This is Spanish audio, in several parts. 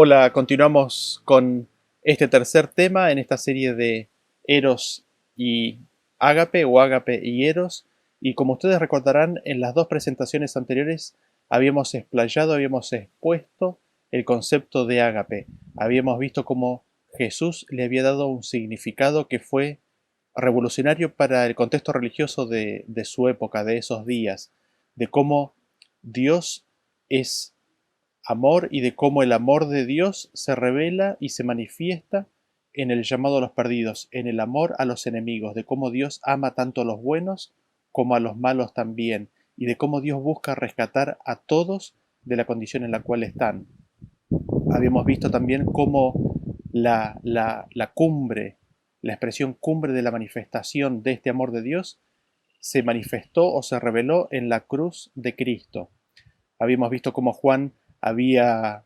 Hola, continuamos con este tercer tema en esta serie de Eros y Ágape o Ágape y Eros. Y como ustedes recordarán, en las dos presentaciones anteriores habíamos explayado, habíamos expuesto el concepto de Ágape. Habíamos visto cómo Jesús le había dado un significado que fue revolucionario para el contexto religioso de su época, de esos días, de cómo Dios es amor y de cómo el amor de Dios se revela y se manifiesta en el llamado a los perdidos, en el amor a los enemigos, de cómo Dios ama tanto a los buenos como a los malos también, y de cómo Dios busca rescatar a todos de la condición en la cual están. Habíamos visto también cómo la cumbre, la expresión cumbre de la manifestación de este amor de Dios se manifestó o se reveló en la cruz de Cristo. Habíamos visto cómo Juan había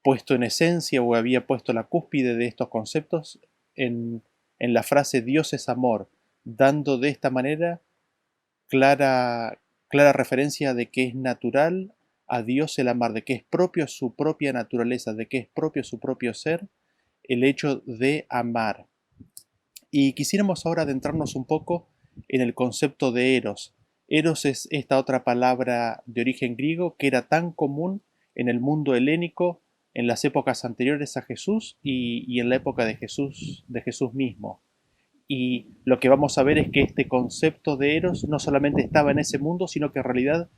puesto en esencia o había puesto la cúspide de estos conceptos en la frase Dios es amor, dando de esta manera clara referencia de que es natural a Dios el amar, de que es propio su propia naturaleza, de que es propio su propio ser el hecho de amar. Y quisiéramos ahora adentrarnos un poco en el concepto de eros. Eros es esta otra palabra de origen griego que era tan común en el mundo helénico en las épocas anteriores a Jesús y en la época de Jesús mismo. Y lo que vamos a ver es que este concepto de eros no solamente estaba en ese mundo, sino que en realidad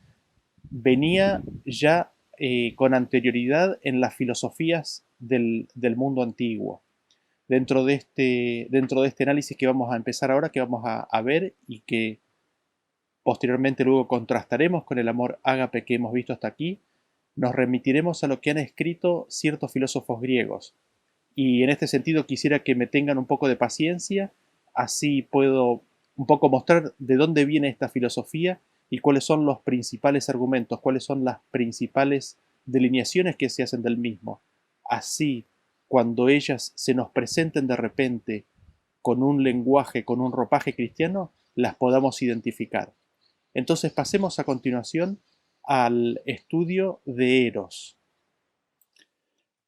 venía ya con anterioridad en las filosofías del mundo antiguo dentro de este análisis que vamos a empezar ahora, que vamos a ver y que posteriormente luego contrastaremos con el amor ágape que hemos visto hasta aquí, nos remitiremos a lo que han escrito ciertos filósofos griegos. Y en este sentido quisiera que me tengan un poco de paciencia, así puedo un poco mostrar de dónde viene esta filosofía y cuáles son los principales argumentos, cuáles son las principales delineaciones que se hacen del mismo. Así, cuando ellas se nos presenten de repente con un lenguaje, con un ropaje cristiano, las podamos identificar. Entonces pasemos a continuación al estudio de Eros.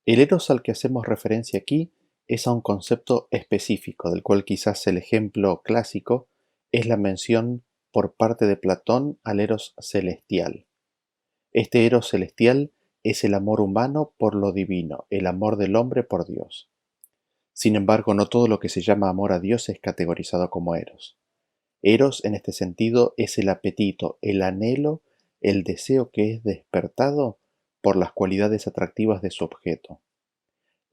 El eros al que hacemos referencia aquí es a un concepto específico, del cual quizás el ejemplo clásico es la mención por parte de Platón al eros celestial. Este eros celestial es el amor humano por lo divino, el amor del hombre por Dios. Sin embargo, no todo lo que se llama amor a Dios es categorizado como eros. Eros, en este sentido, es el apetito, el anhelo, el deseo que es despertado por las cualidades atractivas de su objeto.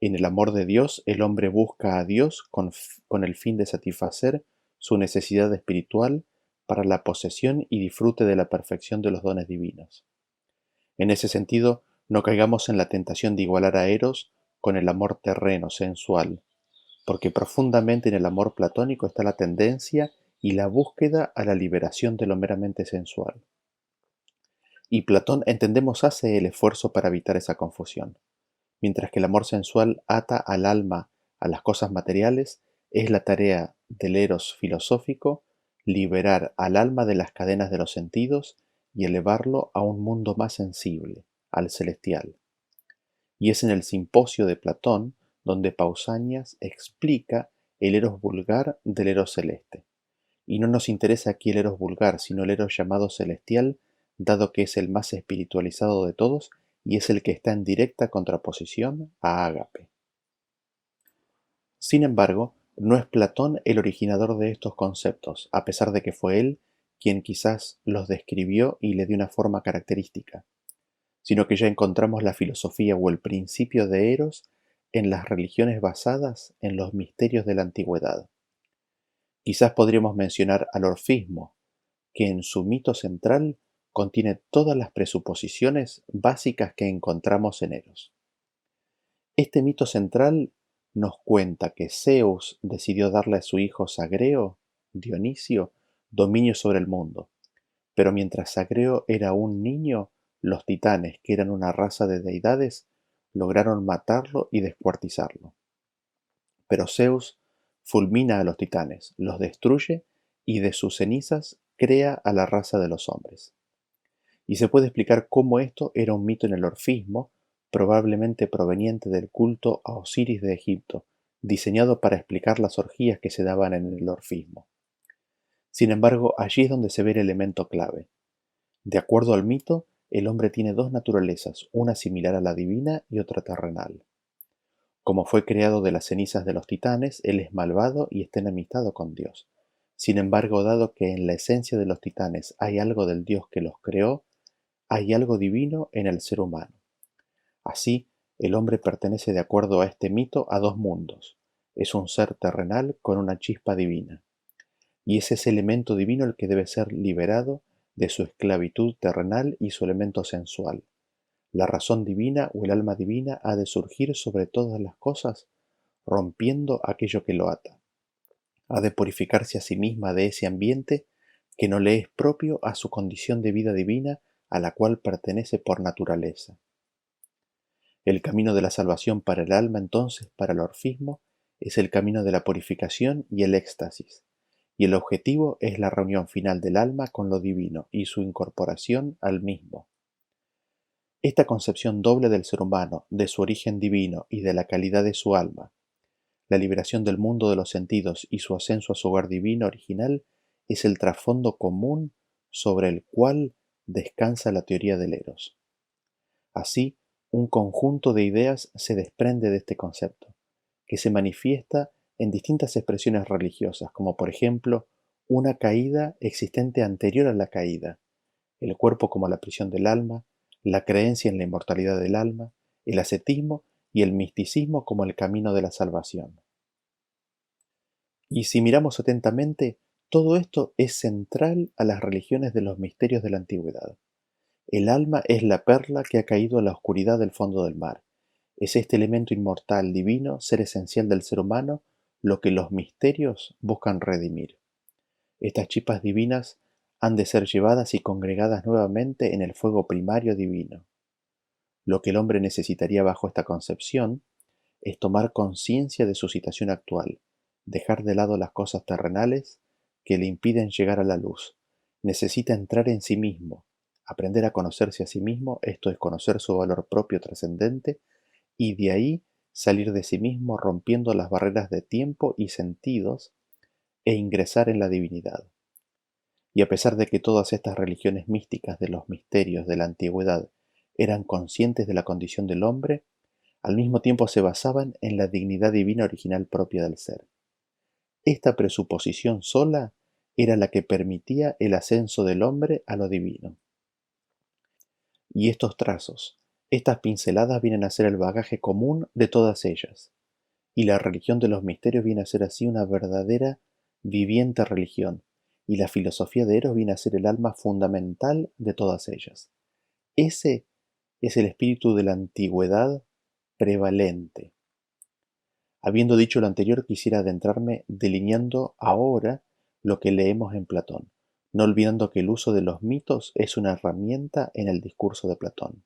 En el amor de Dios, el hombre busca a Dios con el fin de satisfacer su necesidad espiritual para la posesión y disfrute de la perfección de los dones divinos. En ese sentido, no caigamos en la tentación de igualar a Eros con el amor terreno, sensual, porque profundamente en el amor platónico está la tendencia y la búsqueda a la liberación de lo meramente sensual. Y Platón, entendemos, hace el esfuerzo para evitar esa confusión. Mientras que el amor sensual ata al alma a las cosas materiales, es la tarea del eros filosófico liberar al alma de las cadenas de los sentidos y elevarlo a un mundo más sensible, al celestial. Y es en el Simposio de Platón donde Pausanias explica el eros vulgar del eros celeste. Y no nos interesa aquí el eros vulgar, sino el eros llamado celestial, dado que es el más espiritualizado de todos y es el que está en directa contraposición a Ágape. Sin embargo, no es Platón el originador de estos conceptos, a pesar de que fue él quien quizás los describió y le dio una forma característica, sino que ya encontramos la filosofía o el principio de Eros en las religiones basadas en los misterios de la antigüedad. Quizás podríamos mencionar al orfismo, que en su mito central contiene todas las presuposiciones básicas que encontramos en Eros. Este mito central nos cuenta que Zeus decidió darle a su hijo Sagreo, Dionisio, dominio sobre el mundo, pero mientras Sagreo era un niño, los titanes, que eran una raza de deidades, lograron matarlo y descuartizarlo. Pero Zeus fulmina a los titanes, los destruye y de sus cenizas crea a la raza de los hombres. Y se puede explicar cómo esto era un mito en el orfismo, probablemente proveniente del culto a Osiris de Egipto, diseñado para explicar las orgías que se daban en el orfismo. Sin embargo, allí es donde se ve el elemento clave. De acuerdo al mito, el hombre tiene dos naturalezas, una similar a la divina y otra terrenal. Como fue creado de las cenizas de los titanes, él es malvado y está enemistado con Dios. Sin embargo, dado que en la esencia de los titanes hay algo del Dios que los creó, hay algo divino en el ser humano. Así, el hombre pertenece de acuerdo a este mito a dos mundos. Es un ser terrenal con una chispa divina. Y es ese elemento divino el que debe ser liberado de su esclavitud terrenal y su elemento sensual. La razón divina o el alma divina ha de surgir sobre todas las cosas, rompiendo aquello que lo ata. Ha de purificarse a sí misma de ese ambiente que no le es propio a su condición de vida divina a la cual pertenece por naturaleza. El camino de la salvación para el alma, entonces, para el orfismo, es el camino de la purificación y el éxtasis, y el objetivo es la reunión final del alma con lo divino y su incorporación al mismo. Esta concepción doble del ser humano, de su origen divino y de la calidad de su alma, la liberación del mundo de los sentidos y su ascenso a su hogar divino original, es el trasfondo común sobre el cual descansa la teoría del Eros. Así, un conjunto de ideas se desprende de este concepto, que se manifiesta en distintas expresiones religiosas, como por ejemplo, una caída existente anterior a la caída, el cuerpo como la prisión del alma, la creencia en la inmortalidad del alma, el ascetismo y el misticismo como el camino de la salvación. Y si miramos atentamente, todo esto es central a las religiones de los misterios de la antigüedad. El alma es la perla que ha caído a la oscuridad del fondo del mar. Es este elemento inmortal, divino, ser esencial del ser humano, lo que los misterios buscan redimir. Estas chispas divinas han de ser llevadas y congregadas nuevamente en el fuego primario divino. Lo que el hombre necesitaría bajo esta concepción es tomar conciencia de su situación actual, dejar de lado las cosas terrenales que le impiden llegar a la luz. Necesita entrar en sí mismo, aprender a conocerse a sí mismo, esto es conocer su valor propio trascendente, y de ahí salir de sí mismo rompiendo las barreras de tiempo y sentidos e ingresar en la divinidad. Y a pesar de que todas estas religiones místicas de los misterios de la antigüedad eran conscientes de la condición del hombre, al mismo tiempo se basaban en la dignidad divina original propia del ser. Esta presuposición sola era la que permitía el ascenso del hombre a lo divino. Y estos trazos, estas pinceladas vienen a ser el bagaje común de todas ellas. Y la religión de los misterios viene a ser así una verdadera, viviente religión, y la filosofía de Eros viene a ser el alma fundamental de todas ellas. Ese es el espíritu de la antigüedad prevalente. Habiendo dicho lo anterior, quisiera adentrarme delineando ahora lo que leemos en Platón, no olvidando que el uso de los mitos es una herramienta en el discurso de Platón.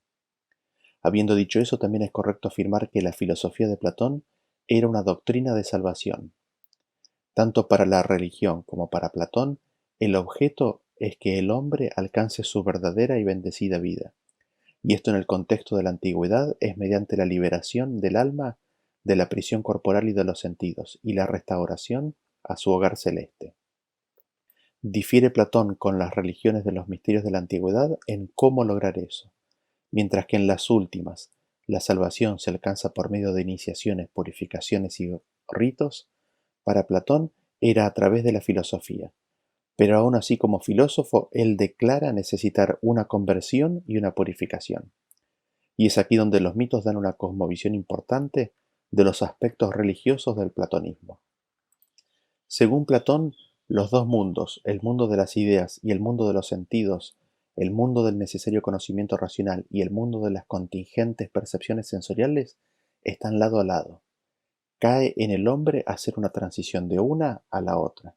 Habiendo dicho eso, también es correcto afirmar que la filosofía de Platón era una doctrina de salvación. Tanto para la religión como para Platón, el objeto es que el hombre alcance su verdadera y bendecida vida. Y esto en el contexto de la antigüedad es mediante la liberación del alma de la prisión corporal y de los sentidos, y la restauración a su hogar celeste. Difiere Platón con las religiones de los misterios de la antigüedad en cómo lograr eso. Mientras que en las últimas, la salvación se alcanza por medio de iniciaciones, purificaciones y ritos, para Platón era a través de la filosofía. Pero aún así como filósofo, él declara necesitar una conversión y una purificación. Y es aquí donde los mitos dan una cosmovisión importante de los aspectos religiosos del platonismo. Según Platón, los dos mundos, el mundo de las ideas y el mundo de los sentidos, el mundo del necesario conocimiento racional y el mundo de las contingentes percepciones sensoriales, están lado a lado. Cae en el hombre hacer una transición de una a la otra.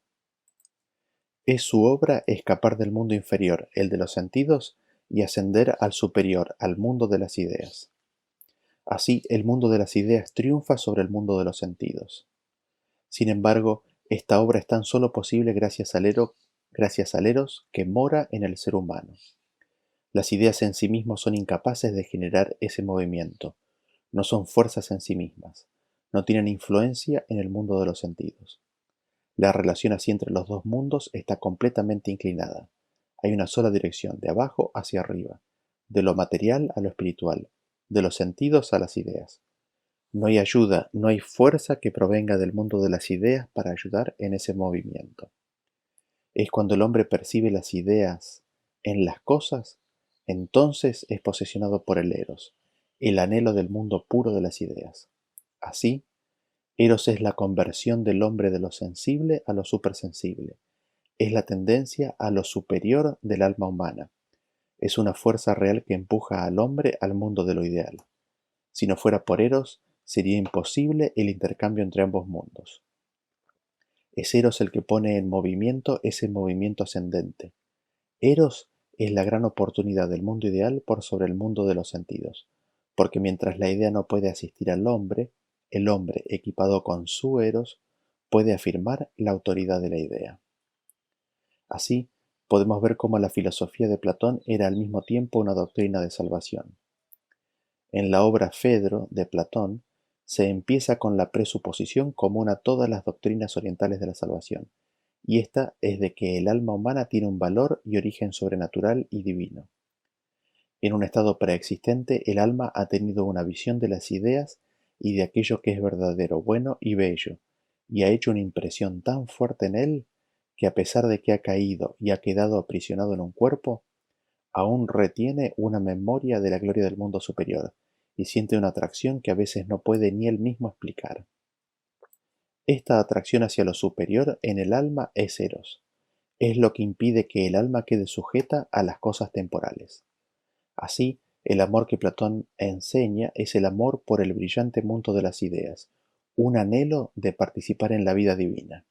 Es su obra escapar del mundo inferior, el de los sentidos, y ascender al superior, al mundo de las ideas. Así, el mundo de las ideas triunfa sobre el mundo de los sentidos. Sin embargo, esta obra es tan solo posible gracias al Eros que mora en el ser humano. Las ideas en sí mismos son incapaces de generar ese movimiento. No son fuerzas en sí mismas, no tienen influencia en el mundo de los sentidos. La relación así entre los dos mundos está completamente inclinada. Hay una sola dirección, de abajo hacia arriba, de lo material a lo espiritual, de los sentidos a las ideas. No hay ayuda, no hay fuerza que provenga del mundo de las ideas para ayudar en ese movimiento. Es cuando el hombre percibe las ideas en las cosas, entonces es posesionado por el eros, el anhelo del mundo puro de las ideas. Así, eros es la conversión del hombre de lo sensible a lo supersensible, es la tendencia a lo superior del alma humana, es una fuerza real que empuja al hombre al mundo de lo ideal. Si no fuera por eros, sería imposible el intercambio entre ambos mundos. Es eros el que pone en movimiento ese movimiento ascendente. Eros es la gran oportunidad del mundo ideal por sobre el mundo de los sentidos, porque mientras la idea no puede asistir al hombre, el hombre equipado con su eros puede afirmar la autoridad de la idea. Así, podemos ver cómo la filosofía de Platón era al mismo tiempo una doctrina de salvación. En la obra Fedro de Platón se empieza con la presuposición común a todas las doctrinas orientales de la salvación, y esta es de que el alma humana tiene un valor y origen sobrenatural y divino. En un estado preexistente, el alma ha tenido una visión de las ideas y de aquello que es verdadero, bueno y bello, y ha hecho una impresión tan fuerte en él que a pesar de que ha caído y ha quedado aprisionado en un cuerpo, aún retiene una memoria de la gloria del mundo superior y siente una atracción que a veces no puede ni él mismo explicar. Esta atracción hacia lo superior en el alma es eros. Es lo que impide que el alma quede sujeta a las cosas temporales. Así, el amor que Platón enseña es el amor por el brillante mundo de las ideas, un anhelo de participar en la vida divina.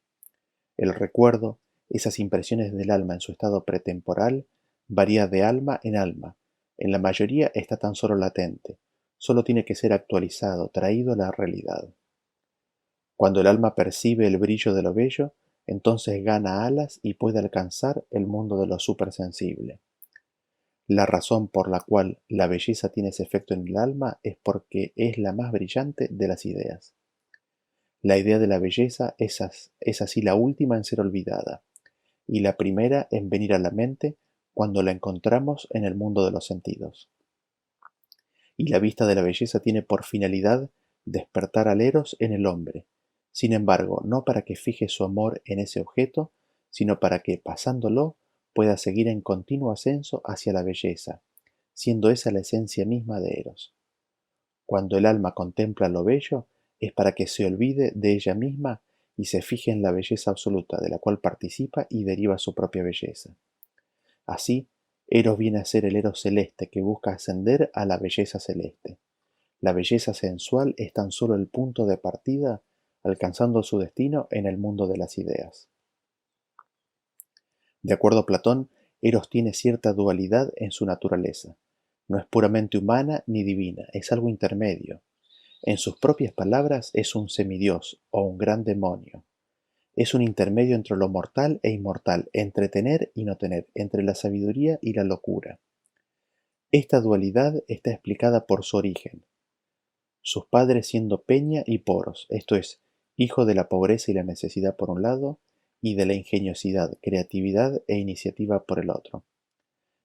El recuerdo, esas impresiones del alma en su estado pretemporal, varía de alma en alma. En la mayoría está tan solo latente, solo tiene que ser actualizado, traído a la realidad. Cuando el alma percibe el brillo de lo bello, entonces gana alas y puede alcanzar el mundo de lo supersensible. La razón por la cual la belleza tiene ese efecto en el alma es porque es la más brillante de las ideas. La idea de la belleza es así la última en ser olvidada, y la primera en venir a la mente cuando la encontramos en el mundo de los sentidos. Y la vista de la belleza tiene por finalidad despertar al eros en el hombre, sin embargo, no para que fije su amor en ese objeto, sino para que, pasándolo, pueda seguir en continuo ascenso hacia la belleza, siendo esa la esencia misma de eros. Cuando el alma contempla lo bello, es para que se olvide de ella misma y se fije en la belleza absoluta de la cual participa y deriva su propia belleza. Así, eros viene a ser el eros celeste que busca ascender a la belleza celeste. La belleza sensual es tan solo el punto de partida, alcanzando su destino en el mundo de las ideas. De acuerdo a Platón, eros tiene cierta dualidad en su naturaleza. No es puramente humana ni divina, es algo intermedio. En sus propias palabras, es un semidios o un gran demonio. Es un intermedio entre lo mortal e inmortal, entre tener y no tener, entre la sabiduría y la locura. Esta dualidad está explicada por su origen. Sus padres siendo Peña y Poros, esto es, hijo de la pobreza y la necesidad por un lado, y de la ingeniosidad, creatividad e iniciativa por el otro.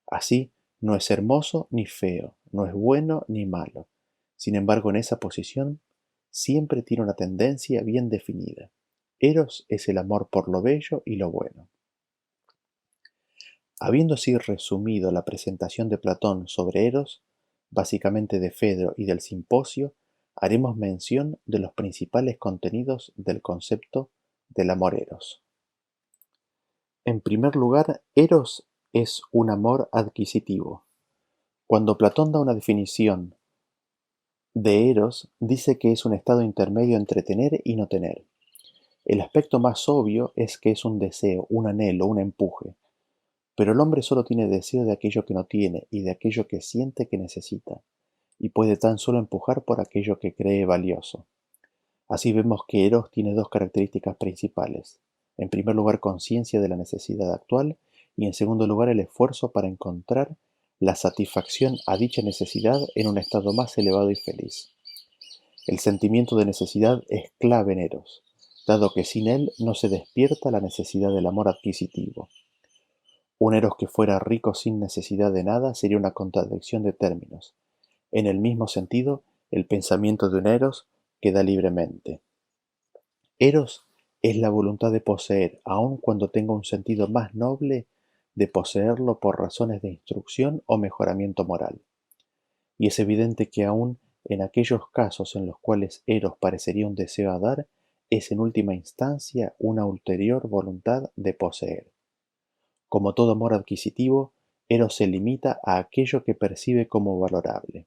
Así, no es hermoso ni feo, no es bueno ni malo. Sin embargo, en esa posición siempre tiene una tendencia bien definida. Eros es el amor por lo bello y lo bueno. Habiendo así resumido la presentación de Platón sobre Eros, básicamente de Fedro y del Simposio, haremos mención de los principales contenidos del concepto del amor Eros. En primer lugar, Eros es un amor adquisitivo. Cuando Platón da una definición de Eros, dice que es un estado intermedio entre tener y no tener. El aspecto más obvio es que es un deseo, un anhelo, un empuje. Pero el hombre solo tiene deseo de aquello que no tiene y de aquello que siente que necesita, y puede tan solo empujar por aquello que cree valioso. Así vemos que Eros tiene dos características principales. En primer lugar, conciencia de la necesidad actual y en segundo lugar, el esfuerzo para encontrar la satisfacción a dicha necesidad en un estado más elevado y feliz. El sentimiento de necesidad es clave en Eros, dado que sin él no se despierta la necesidad del amor adquisitivo. Un Eros que fuera rico sin necesidad de nada sería una contradicción de términos. En el mismo sentido, el pensamiento de un Eros queda libremente. Eros es la voluntad de poseer, aun cuando tenga un sentido más noble de poseerlo por razones de instrucción o mejoramiento moral. Y es evidente que aun en aquellos casos en los cuales Eros parecería un deseo a dar, es en última instancia una ulterior voluntad de poseer. Como todo amor adquisitivo, Eros se limita a aquello que percibe como valorable.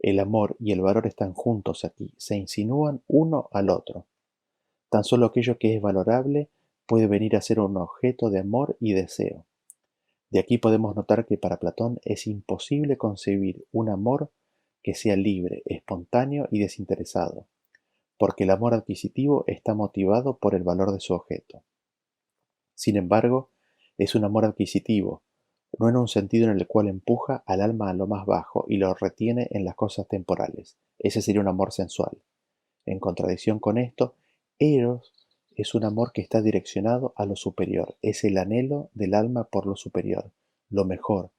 El amor y el valor están juntos aquí, se insinúan uno al otro. Tan solo aquello que es valorable puede venir a ser un objeto de amor y deseo. De aquí podemos notar que para Platón es imposible concebir un amor que sea libre, espontáneo y desinteresado, porque el amor adquisitivo está motivado por el valor de su objeto. Sin embargo, es un amor adquisitivo, no en un sentido en el cual empuja al alma a lo más bajo y lo retiene en las cosas temporales. Ese sería un amor sensual. En contradicción con esto, Eros es un amor que está direccionado a lo superior, es el anhelo del alma por lo superior, lo mejor,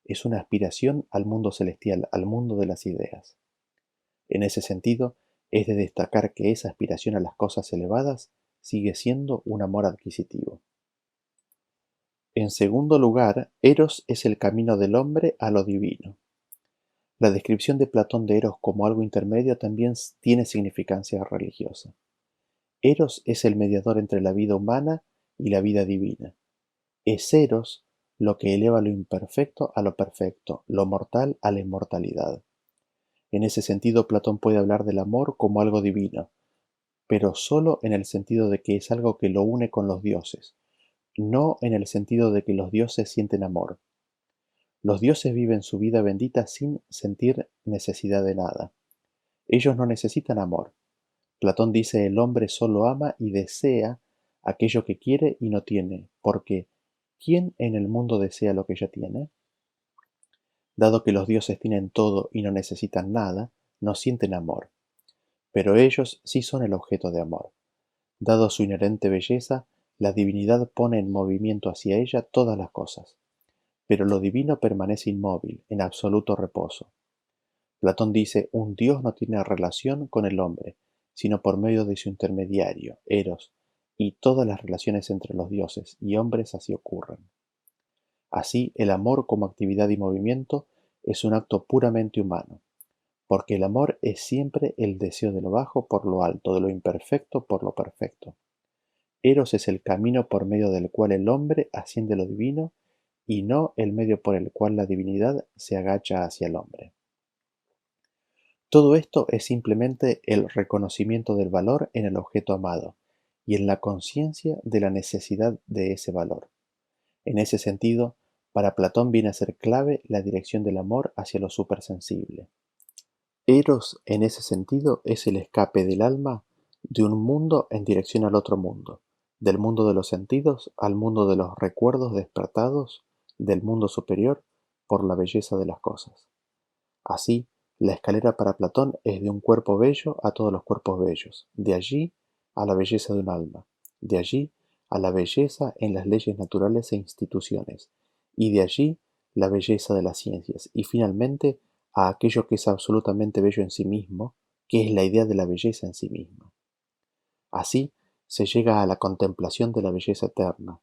es una aspiración al mundo celestial, al mundo de las ideas. En ese sentido, es de destacar que esa aspiración a las cosas elevadas sigue siendo un amor adquisitivo. En segundo lugar, Eros es el camino del hombre a lo divino. La descripción de Platón de Eros como algo intermedio también tiene significancia religiosa. Eros es el mediador entre la vida humana y la vida divina. Es Eros lo que eleva lo imperfecto a lo perfecto, lo mortal a la inmortalidad. En ese sentido, Platón puede hablar del amor como algo divino, pero solo en el sentido de que es algo que lo une con los dioses, no en el sentido de que los dioses sienten amor. Los dioses viven su vida bendita sin sentir necesidad de nada. Ellos no necesitan amor. Platón dice el hombre solo ama y desea aquello que quiere y no tiene, porque ¿quién en el mundo desea lo que ya tiene? Dado que los dioses tienen todo y no necesitan nada, no sienten amor. Pero ellos sí son el objeto de amor. Dado su inherente belleza, la divinidad pone en movimiento hacia ella todas las cosas. Pero lo divino permanece inmóvil, en absoluto reposo. Platón dice, un dios no tiene relación con el hombre, sino por medio de su intermediario, Eros, y todas las relaciones entre los dioses y hombres así ocurren. Así, el amor como actividad y movimiento es un acto puramente humano, porque el amor es siempre el deseo de lo bajo por lo alto, de lo imperfecto por lo perfecto. Eros es el camino por medio del cual el hombre asciende a lo divino y no el medio por el cual la divinidad se agacha hacia el hombre. Todo esto es simplemente el reconocimiento del valor en el objeto amado y en la conciencia de la necesidad de ese valor. En ese sentido, para Platón viene a ser clave la dirección del amor hacia lo supersensible. Eros, en ese sentido, es el escape del alma de un mundo en dirección al otro mundo, del mundo de los sentidos al mundo de los recuerdos despertados del mundo superior por la belleza de las cosas. Así, la escalera para Platón es de un cuerpo bello a todos los cuerpos bellos, de allí a la belleza de un alma, de allí a la belleza en las leyes naturales e instituciones, y de allí la belleza de las ciencias, y finalmente a aquello que es absolutamente bello en sí mismo, que es la idea de la belleza en sí misma. Así se llega a la contemplación de la belleza eterna,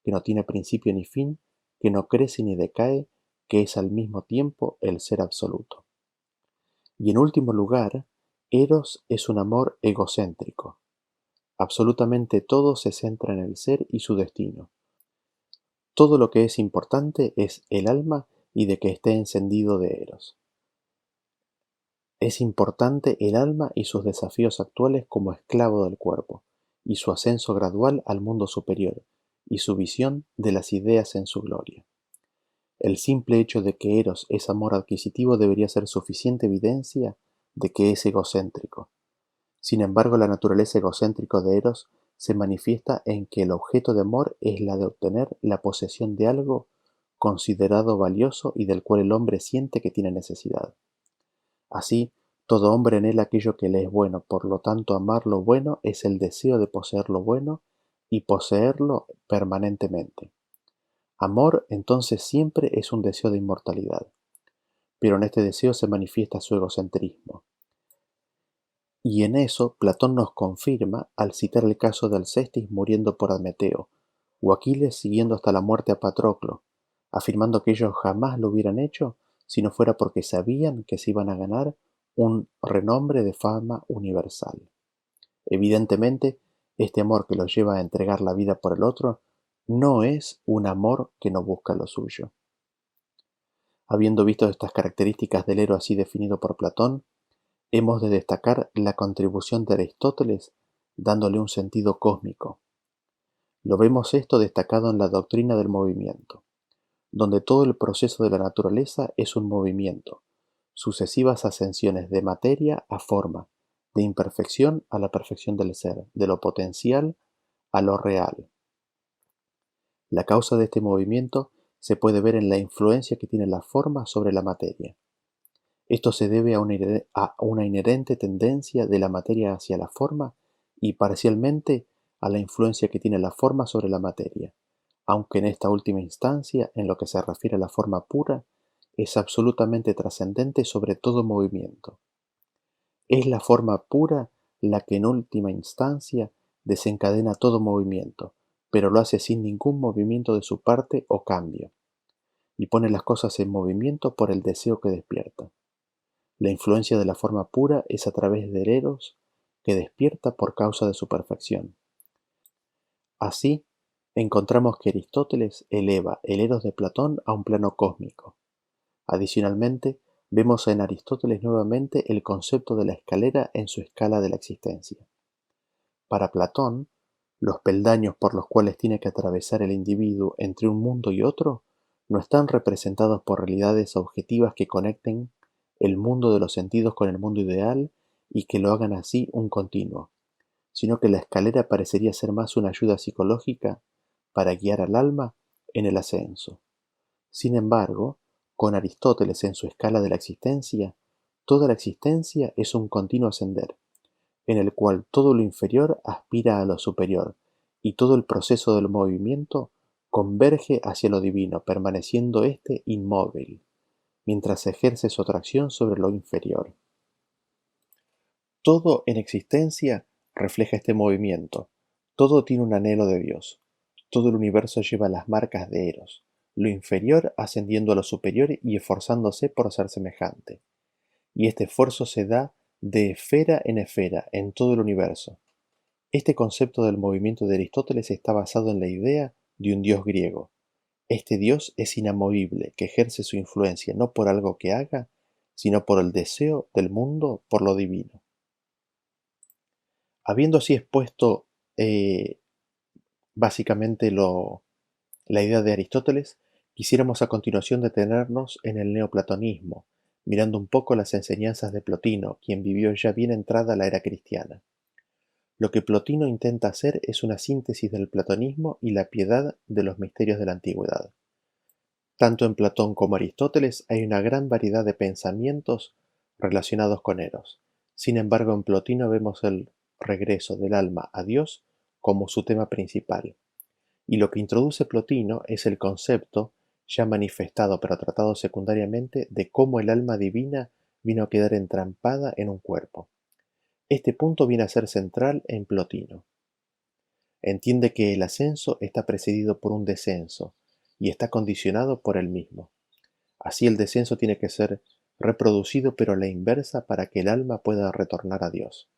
que no tiene principio ni fin, que no crece ni decae, que es al mismo tiempo el ser absoluto. Y en último lugar, Eros es un amor egocéntrico. Absolutamente todo se centra en el ser y su destino. Todo lo que es importante es el alma y de que esté encendido de Eros. Es importante el alma y sus desafíos actuales como esclavo del cuerpo, y su ascenso gradual al mundo superior, y su visión de las ideas en su gloria. El simple hecho de que Eros es amor adquisitivo debería ser suficiente evidencia de que es egocéntrico. Sin embargo, la naturaleza egocéntrica de Eros se manifiesta en que el objeto de amor es la de obtener la posesión de algo considerado valioso y del cual el hombre siente que tiene necesidad. Así, Todo hombre anhela aquello que le es bueno, por lo tanto amar lo bueno es el deseo de poseer lo bueno y poseerlo permanentemente. Amor entonces siempre es un deseo de inmortalidad, pero en este deseo se manifiesta su egocentrismo. Y en eso Platón nos confirma al citar el caso de Alcestis muriendo por Admeteo, o Aquiles siguiendo hasta la muerte a Patroclo, afirmando que ellos jamás lo hubieran hecho si no fuera porque sabían que se iban a ganar un renombre de fama universal. Evidentemente, este amor que los lleva a entregar la vida por el otro no es un amor que no busca lo suyo. Habiendo visto estas características del héroe así definido por Platón, hemos de destacar la contribución de Aristóteles dándole un sentido cósmico. Lo vemos esto destacado en la doctrina del movimiento, donde todo el proceso de la naturaleza es un movimiento, sucesivas ascensiones de materia a forma, de imperfección a la perfección del ser, de lo potencial a lo real. La causa de este movimiento se puede ver en la influencia que tiene la forma sobre la materia. Esto se debe a una inherente tendencia de la materia hacia la forma y parcialmente a la influencia que tiene la forma sobre la materia, aunque en esta última instancia, en lo que se refiere a la forma pura, es absolutamente trascendente sobre todo movimiento. Es la forma pura la que en última instancia desencadena todo movimiento, pero lo hace sin ningún movimiento de su parte o cambio, y pone las cosas en movimiento por el deseo que despierta. La influencia de la forma pura es a través del eros que despierta por causa de su perfección. Así, encontramos que Aristóteles eleva el eros de Platón a un plano cósmico. Adicionalmente, vemos en Aristóteles nuevamente el concepto de la escalera en su escala de la existencia. Para Platón, los peldaños por los cuales tiene que atravesar el individuo entre un mundo y otro no están representados por realidades objetivas que conecten el mundo de los sentidos con el mundo ideal y que lo hagan así un continuo, sino que la escalera parecería ser más una ayuda psicológica para guiar al alma en el ascenso. Sin embargo, con Aristóteles en su escala de la existencia, toda la existencia es un continuo ascender, en el cual todo lo inferior aspira a lo superior, y todo el proceso del movimiento converge hacia lo divino, permaneciendo éste inmóvil, mientras ejerce su atracción sobre lo inferior. Todo en existencia refleja este movimiento, todo tiene un anhelo de Dios, todo el universo lleva las marcas de Eros, lo inferior ascendiendo a lo superior y esforzándose por ser semejante. Y este esfuerzo se da de esfera en todo el universo. Este concepto del movimiento de Aristóteles está basado en la idea de un dios griego. Este dios es inamovible, que ejerce su influencia no por algo que haga, sino por el deseo del mundo por lo divino. Habiendo así expuesto básicamente la idea de Aristóteles, quisiéramos a continuación detenernos en el neoplatonismo, mirando un poco las enseñanzas de Plotino, quien vivió ya bien entrada la era cristiana. Lo que Plotino intenta hacer es una síntesis del platonismo y la piedad de los misterios de la antigüedad. Tanto en Platón como Aristóteles hay una gran variedad de pensamientos relacionados con Eros. Sin embargo, en Plotino vemos el regreso del alma a Dios como su tema principal. Y lo que introduce Plotino es el concepto, ya manifestado pero tratado secundariamente, de cómo el alma divina vino a quedar entrampada en un cuerpo. Este punto viene a ser central en Plotino. Entiende que el ascenso está precedido por un descenso y está condicionado por el mismo. Así el descenso tiene que ser reproducido pero a la inversa para que el alma pueda retornar a Dios.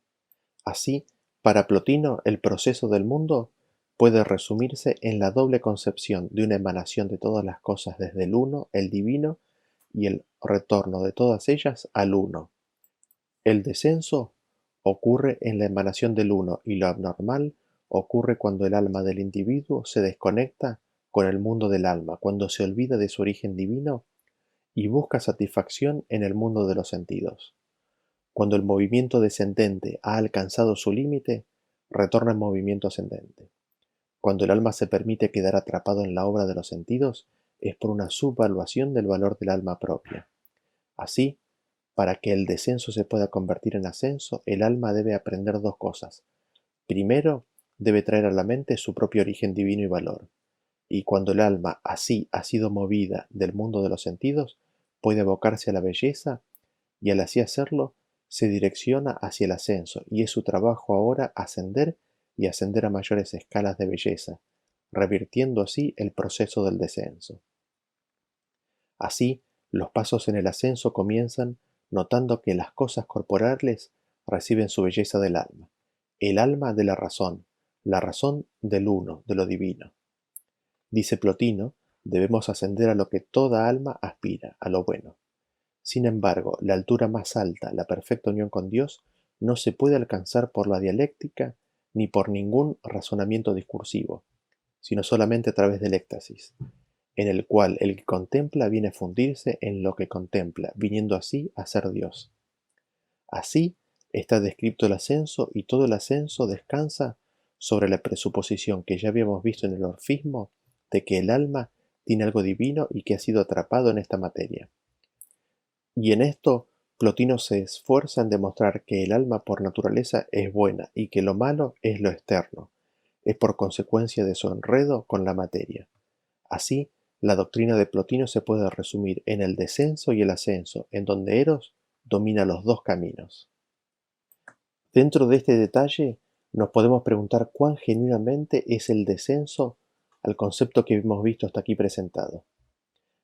Así, para Plotino, el proceso del mundo puede resumirse en la doble concepción de una emanación de todas las cosas desde el uno, el divino, y el retorno de todas ellas al uno. El descenso ocurre en la emanación del uno y lo abnormal ocurre cuando el alma del individuo se desconecta con el mundo del alma, cuando se olvida de su origen divino y busca satisfacción en el mundo de los sentidos. Cuando el movimiento descendente ha alcanzado su límite, retorna en movimiento ascendente. Cuando el alma se permite quedar atrapado en la obra de los sentidos, es por una subvaluación del valor del alma propia. Así, Para que el descenso se pueda convertir en ascenso, el alma debe aprender dos cosas. Primero, debe traer a la mente su propio origen divino y valor. Y cuando el alma así ha sido movida del mundo de los sentidos, puede abocarse a la belleza y al así hacerlo, se direcciona hacia el ascenso y es su trabajo ahora ascender y ascender a mayores escalas de belleza, revirtiendo así el proceso del descenso. Así, los pasos en el ascenso comienzan notando que las cosas corporales reciben su belleza del alma, el alma de la razón del uno, de lo divino. Dice Plotino, debemos ascender a lo que toda alma aspira, a lo bueno. Sin embargo, la altura más alta, la perfecta unión con Dios, no se puede alcanzar por la dialéctica ni por ningún razonamiento discursivo, sino solamente a través del éxtasis, en el cual el que contempla viene a fundirse en lo que contempla, viniendo así a ser Dios. Así está descrito el ascenso y todo el ascenso descansa sobre la presuposición que ya habíamos visto en el orfismo de que el alma tiene algo divino y que ha sido atrapado en esta materia. Y en esto Plotino se esfuerza en demostrar que el alma por naturaleza es buena y que lo malo es lo externo, es por consecuencia de su enredo con la materia. Así, la doctrina de Plotino se puede resumir en el descenso y el ascenso, en donde Eros domina los dos caminos. Dentro de este detalle, nos podemos preguntar cuán genuinamente es el descenso al concepto que hemos visto hasta aquí presentado.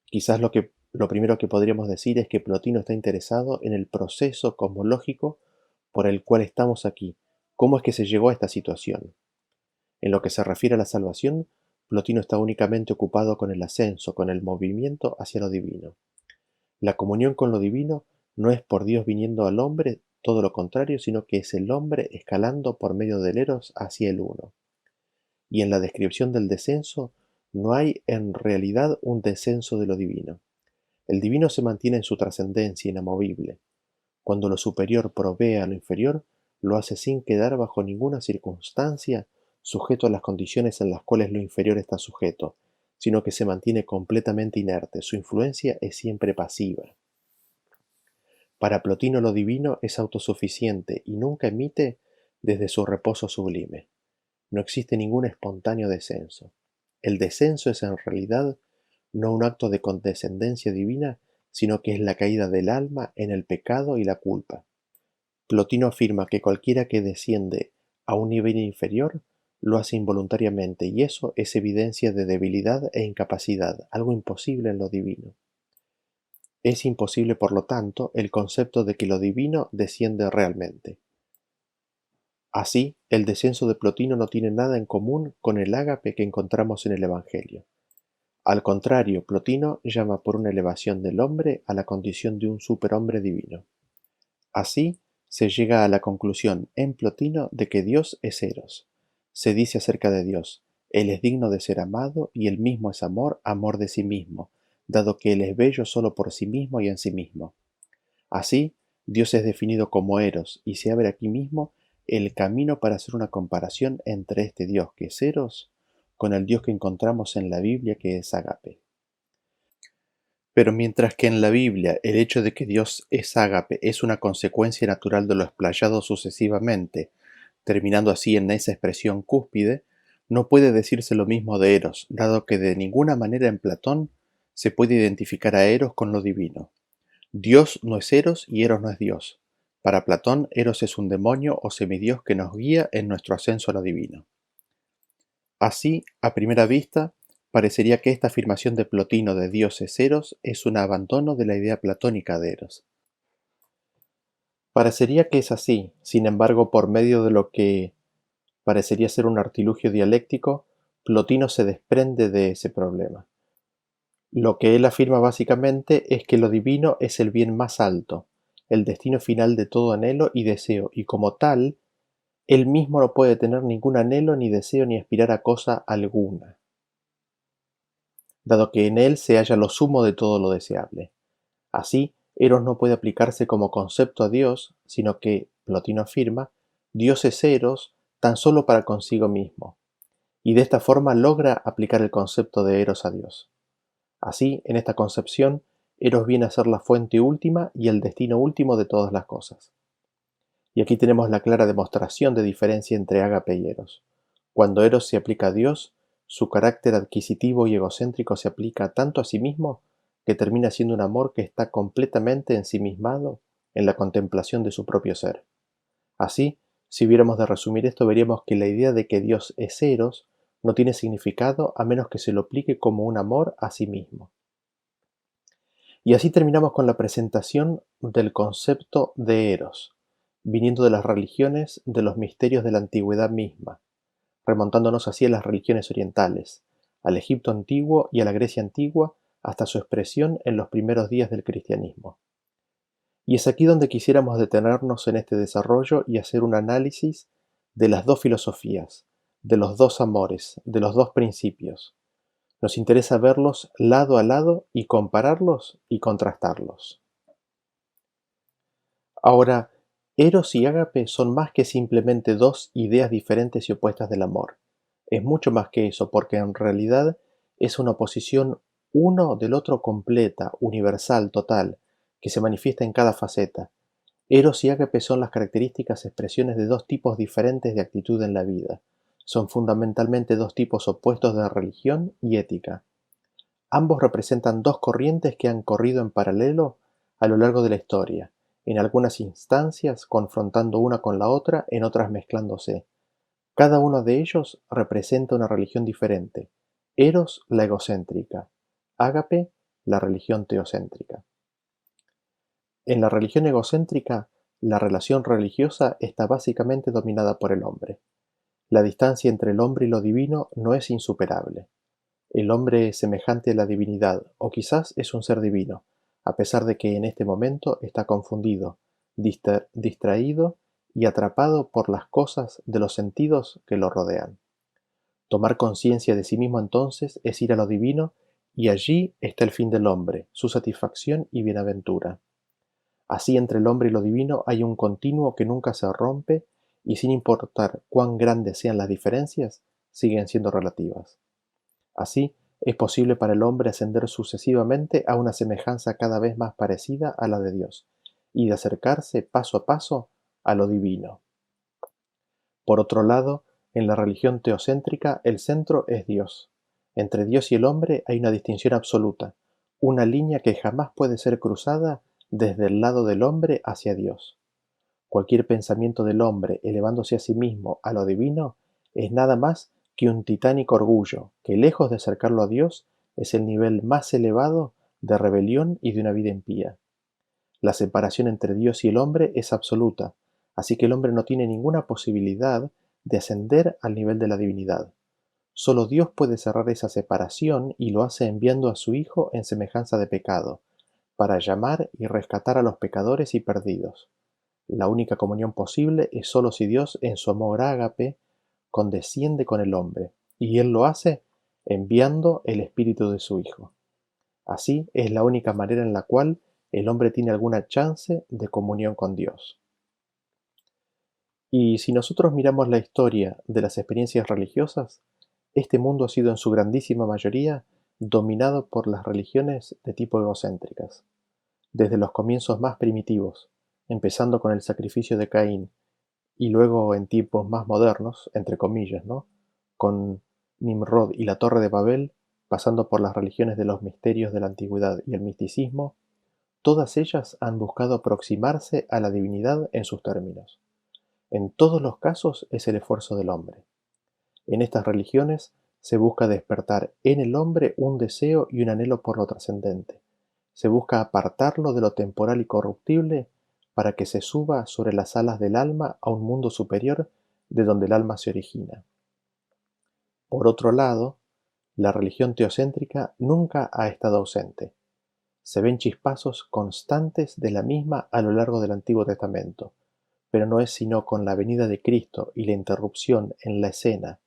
Quizás lo primero que podríamos decir es que Plotino está interesado en el proceso cosmológico por el cual estamos aquí, cómo es que se llegó a esta situación. En lo que se refiere a la salvación, Plotino está únicamente ocupado con el ascenso, con el movimiento hacia lo divino. La comunión con lo divino no es por Dios viniendo al hombre, todo lo contrario, sino que es el hombre escalando por medio del Eros hacia el uno. Y en la descripción del descenso no hay en realidad un descenso de lo divino. El divino se mantiene en su trascendencia inamovible. Cuando lo superior provee a lo inferior, lo hace sin quedar bajo ninguna circunstancia sujeto a las condiciones en las cuales lo inferior está sujeto, sino que se mantiene completamente inerte, su influencia es siempre pasiva. Para Plotino lo divino es autosuficiente y nunca emite desde su reposo sublime. No existe ningún espontáneo descenso. El descenso es en realidad no un acto de condescendencia divina, sino que es la caída del alma en el pecado y la culpa. Plotino afirma que cualquiera que desciende a un nivel inferior lo hace involuntariamente y eso es evidencia de debilidad e incapacidad, algo imposible en lo divino. Es imposible, por lo tanto, el concepto de que lo divino desciende realmente. Así, el descenso de Plotino no tiene nada en común con el ágape que encontramos en el Evangelio. Al contrario, Plotino llama por una elevación del hombre a la condición de un superhombre divino. Así, se llega a la conclusión en Plotino de que Dios es Eros. Se dice acerca de Dios, Él es digno de ser amado y Él mismo es amor, amor de sí mismo, dado que Él es bello solo por sí mismo y en sí mismo. Así, Dios es definido como Eros y se abre aquí mismo el camino para hacer una comparación entre este Dios que es Eros con el Dios que encontramos en la Biblia que es Ágape. Pero mientras que en la Biblia el hecho de que Dios es ágape es una consecuencia natural de lo explayado sucesivamente, terminando así en esa expresión cúspide, no puede decirse lo mismo de Eros, dado que de ninguna manera en Platón se puede identificar a Eros con lo divino. Dios no es Eros y Eros no es Dios. Para Platón, Eros es un demonio o semidios que nos guía en nuestro ascenso a lo divino. Así, a primera vista, parecería que esta afirmación de Plotino de Dios es Eros es un abandono de la idea platónica de Eros. Parecería que es así, sin embargo, por medio de lo que parecería ser un artilugio dialéctico, Plotino se desprende de ese problema. Lo que él afirma básicamente es que lo divino es el bien más alto, el destino final de todo anhelo y deseo, y como tal, él mismo no puede tener ningún anhelo ni deseo ni aspirar a cosa alguna, dado que en él se halla lo sumo de todo lo deseable. Así, Eros no puede aplicarse como concepto a Dios, sino que, Plotino afirma, Dios es Eros tan solo para consigo mismo, y de esta forma logra aplicar el concepto de Eros a Dios. Así, en esta concepción, Eros viene a ser la fuente última y el destino último de todas las cosas. Y aquí tenemos la clara demostración de diferencia entre Ágape y Eros. Cuando Eros se aplica a Dios, su carácter adquisitivo y egocéntrico se aplica tanto a sí mismo que termina siendo un amor que está completamente ensimismado en la contemplación de su propio ser. Así, si hubiéramos de resumir esto, veríamos que la idea de que Dios es Eros no tiene significado a menos que se lo aplique como un amor a sí mismo. Y así terminamos con la presentación del concepto de Eros, viniendo de las religiones de los misterios de la antigüedad misma, remontándonos así a las religiones orientales, al Egipto antiguo y a la Grecia antigua, hasta su expresión en los primeros días del cristianismo. Y es aquí donde quisiéramos detenernos en este desarrollo y hacer un análisis de las dos filosofías, de los dos amores, de los dos principios. Nos interesa verlos lado a lado y compararlos y contrastarlos. Ahora, Eros y Ágape son más que simplemente dos ideas diferentes y opuestas del amor. Es mucho más que eso, porque en realidad es una oposición uno del otro completa, universal, total, que se manifiesta en cada faceta. Eros y Ágape son las características expresiones de dos tipos diferentes de actitud en la vida. Son fundamentalmente dos tipos opuestos de religión y ética. Ambos representan dos corrientes que han corrido en paralelo a lo largo de la historia, en algunas instancias confrontando una con la otra, en otras mezclándose. Cada uno de ellos representa una religión diferente. Eros, la egocéntrica; Ágape, la religión teocéntrica. En la religión egocéntrica, la relación religiosa está básicamente dominada por el hombre. La distancia entre el hombre y lo divino no es insuperable. El hombre es semejante a la divinidad, o quizás es un ser divino, a pesar de que en este momento está confundido, distraído y atrapado por las cosas de los sentidos que lo rodean. Tomar conciencia de sí mismo entonces es ir a lo divino, y allí está el fin del hombre, su satisfacción y bienaventura. Así entre el hombre y lo divino hay un continuo que nunca se rompe, y sin importar cuán grandes sean las diferencias, siguen siendo relativas. Así, es posible para el hombre ascender sucesivamente a una semejanza cada vez más parecida a la de Dios, y de acercarse paso a paso a lo divino. Por otro lado, en la religión teocéntrica el centro es Dios. Entre Dios y el hombre hay una distinción absoluta, una línea que jamás puede ser cruzada desde el lado del hombre hacia Dios. Cualquier pensamiento del hombre elevándose a sí mismo a lo divino es nada más que un titánico orgullo que, lejos de acercarlo a Dios, es el nivel más elevado de rebelión y de una vida impía. La separación entre Dios y el hombre es absoluta, así que el hombre no tiene ninguna posibilidad de ascender al nivel de la divinidad. Solo Dios puede cerrar esa separación, y lo hace enviando a su Hijo en semejanza de pecado, para llamar y rescatar a los pecadores y perdidos. La única comunión posible es solo si Dios, en su amor ágape, condesciende con el hombre, y Él lo hace enviando el Espíritu de su Hijo. Así es la única manera en la cual el hombre tiene alguna chance de comunión con Dios. Y si nosotros miramos la historia de las experiencias religiosas, este mundo ha sido en su grandísima mayoría dominado por las religiones de tipo egocéntricas. Desde los comienzos más primitivos, empezando con el sacrificio de Caín, y luego en tiempos más modernos, entre comillas, ¿no?, con Nimrod y la Torre de Babel, pasando por las religiones de los misterios de la antigüedad y el misticismo, todas ellas han buscado aproximarse a la divinidad en sus términos. En todos los casos es el esfuerzo del hombre. En estas religiones se busca despertar en el hombre un deseo y un anhelo por lo trascendente. Se busca apartarlo de lo temporal y corruptible para que se suba sobre las alas del alma a un mundo superior de donde el alma se origina. Por otro lado, la religión teocéntrica nunca ha estado ausente. Se ven chispazos constantes de la misma a lo largo del Antiguo Testamento, pero no es sino con la venida de Cristo y la interrupción en la escena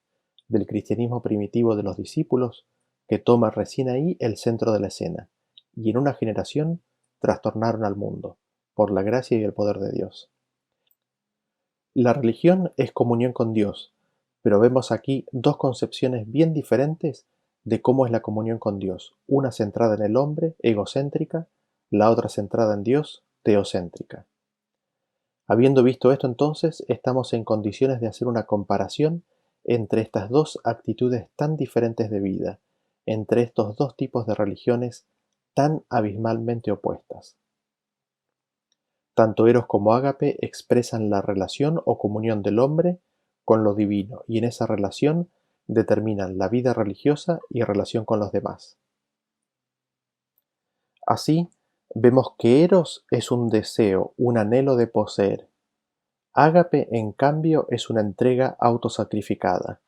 del cristianismo primitivo de los discípulos que toma recién ahí el centro de la escena, y en una generación trastornaron al mundo, por la gracia y el poder de Dios. La religión es comunión con Dios, pero vemos aquí dos concepciones bien diferentes de cómo es la comunión con Dios, una centrada en el hombre, egocéntrica, la otra centrada en Dios, teocéntrica. Habiendo visto esto entonces, estamos en condiciones de hacer una comparación entre estas dos actitudes tan diferentes de vida, entre estos dos tipos de religiones tan abismalmente opuestas. Tanto Eros como Ágape expresan la relación o comunión del hombre con lo divino y en esa relación determinan la vida religiosa y relación con los demás. Así, vemos que Eros es un deseo, un anhelo de poseer. Ágape, en cambio, es una entrega autosacrificada.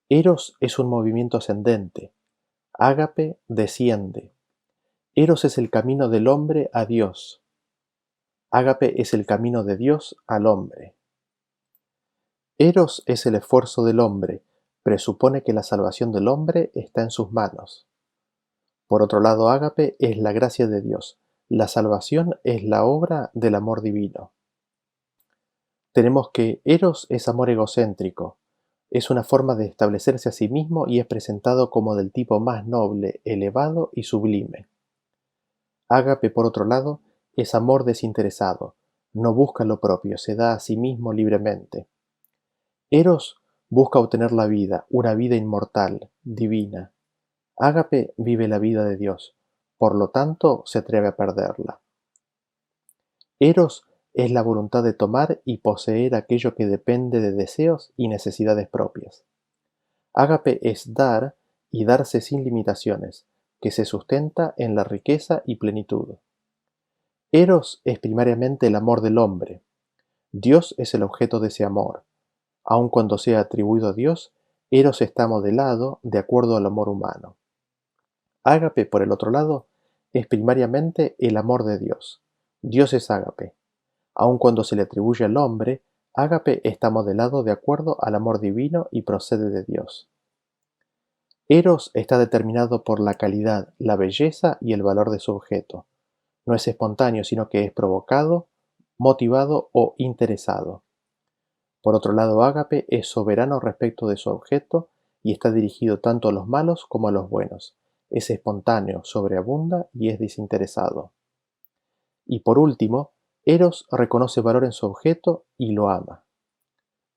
Eros es un movimiento ascendente. Ágape desciende. Eros es el camino del hombre a Dios. Ágape es el camino de Dios al hombre. Eros es el esfuerzo del hombre, presupone que la salvación del hombre está en sus manos. Por otro lado, Ágape es la gracia de Dios. La salvación es la obra del amor divino. Tenemos que Eros es amor egocéntrico, es una forma de establecerse a sí mismo y es presentado como del tipo más noble, elevado y sublime. Ágape, por otro lado, es amor desinteresado, no busca lo propio, se da a sí mismo libremente. Eros busca obtener la vida, una vida inmortal, divina. Ágape vive la vida de Dios, por lo tanto se atreve a perderla. Eros es la voluntad de tomar y poseer aquello que depende de deseos y necesidades propias. Ágape es dar y darse sin limitaciones, que se sustenta en la riqueza y plenitud. Eros es primariamente el amor del hombre. Dios es el objeto de ese amor. Aun cuando sea atribuido a Dios, Eros está modelado de acuerdo al amor humano. Ágape, por el otro lado, es primariamente el amor de Dios. Dios es ágape. Aun cuando se le atribuye al hombre, ágape está modelado de acuerdo al amor divino y procede de Dios. Eros está determinado por la calidad, la belleza y el valor de su objeto. No es espontáneo, sino que es provocado, motivado o interesado. Por otro lado, ágape es soberano respecto de su objeto y está dirigido tanto a los malos como a los buenos. Es espontáneo, sobreabunda y es desinteresado. Y por último, Eros reconoce valor en su objeto y lo ama.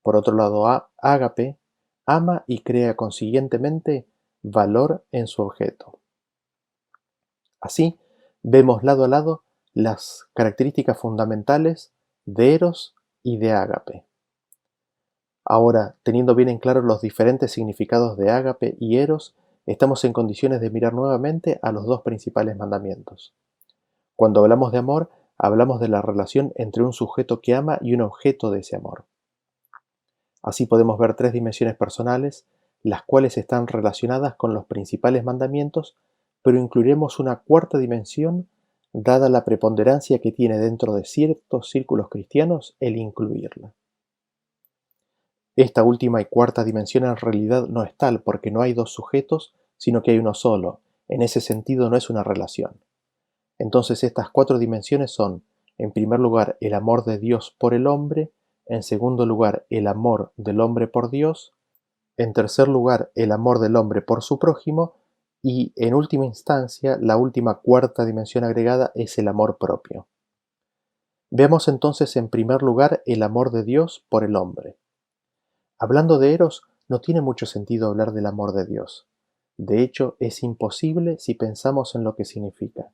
Por otro lado, ágape ama y crea consiguientemente valor en su objeto. Así, vemos lado a lado las características fundamentales de Eros y de ágape. Ahora, teniendo bien en claro los diferentes significados de ágape y eros, estamos en condiciones de mirar nuevamente a los dos principales mandamientos. Cuando hablamos de amor, hablamos de la relación entre un sujeto que ama y un objeto de ese amor. Así podemos ver tres dimensiones personales, las cuales están relacionadas con los principales mandamientos, pero incluiremos una cuarta dimensión, dada la preponderancia que tiene dentro de ciertos círculos cristianos el incluirla. Esta última y cuarta dimensión en realidad no es tal porque no hay dos sujetos, sino que hay uno solo. En ese sentido no es una relación. Entonces estas cuatro dimensiones son, en primer lugar, el amor de Dios por el hombre, en segundo lugar, el amor del hombre por Dios, en tercer lugar, el amor del hombre por su prójimo, y en última instancia, la última cuarta dimensión agregada es el amor propio. Veamos entonces en primer lugar el amor de Dios por el hombre. Hablando de Eros, no tiene mucho sentido hablar del amor de Dios. De hecho, es imposible si pensamos en lo que significa.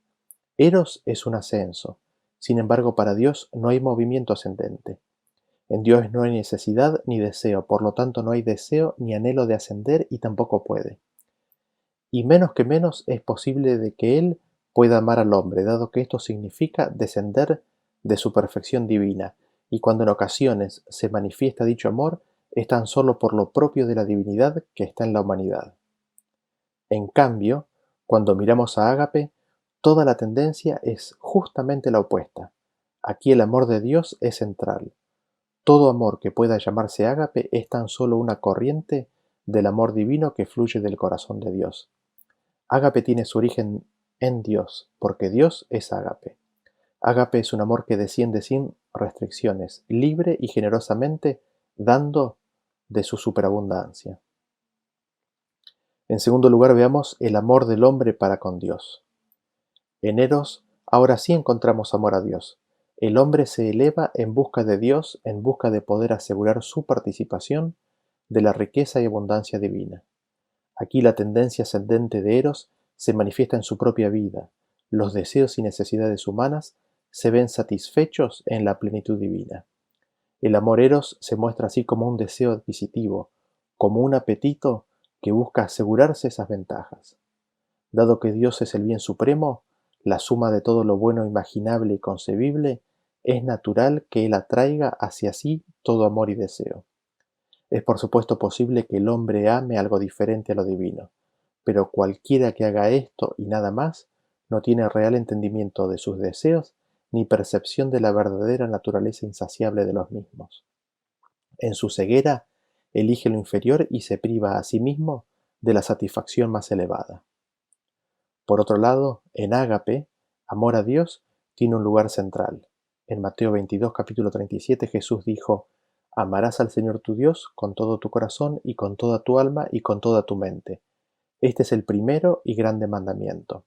Eros es un ascenso. Sin embargo, para Dios no hay movimiento ascendente. En Dios no hay necesidad ni deseo, por lo tanto no hay deseo ni anhelo de ascender y tampoco puede. Y menos que menos es posible de que Él pueda amar al hombre, dado que esto significa descender de su perfección divina, y cuando en ocasiones se manifiesta dicho amor, es tan solo por lo propio de la divinidad que está en la humanidad. En cambio, cuando miramos a Ágape, toda la tendencia es justamente la opuesta. Aquí el amor de Dios es central. Todo amor que pueda llamarse ágape es tan solo una corriente del amor divino que fluye del corazón de Dios. Ágape tiene su origen en Dios, porque Dios es ágape. Ágape es un amor que desciende sin restricciones, libre y generosamente, dando de su superabundancia. En segundo lugar, veamos el amor del hombre para con Dios. En Eros, Ahora sí encontramos amor a Dios. El hombre se eleva en busca de Dios, en busca de poder asegurar su participación de la riqueza y abundancia divina. Aquí la tendencia ascendente de Eros se manifiesta en su propia vida. Los deseos y necesidades humanas se ven satisfechos en la plenitud divina. El amor Eros se muestra así como un deseo adquisitivo, como un apetito que busca asegurarse esas ventajas. Dado que Dios es el bien supremo, la suma de todo lo bueno imaginable y concebible, es natural que Él atraiga hacia sí todo amor y deseo. Es por supuesto posible que el hombre ame algo diferente a lo divino, pero cualquiera que haga esto y nada más, no tiene real entendimiento de sus deseos ni percepción de la verdadera naturaleza insaciable de los mismos. En su ceguera, elige lo inferior y se priva a sí mismo de la satisfacción más elevada. Por otro lado, en ágape, amor a Dios tiene un lugar central. En Mateo 22, capítulo 37, Jesús dijo: Amarás al Señor tu Dios con todo tu corazón y con toda tu alma y con toda tu mente. Este es el primero y grande mandamiento.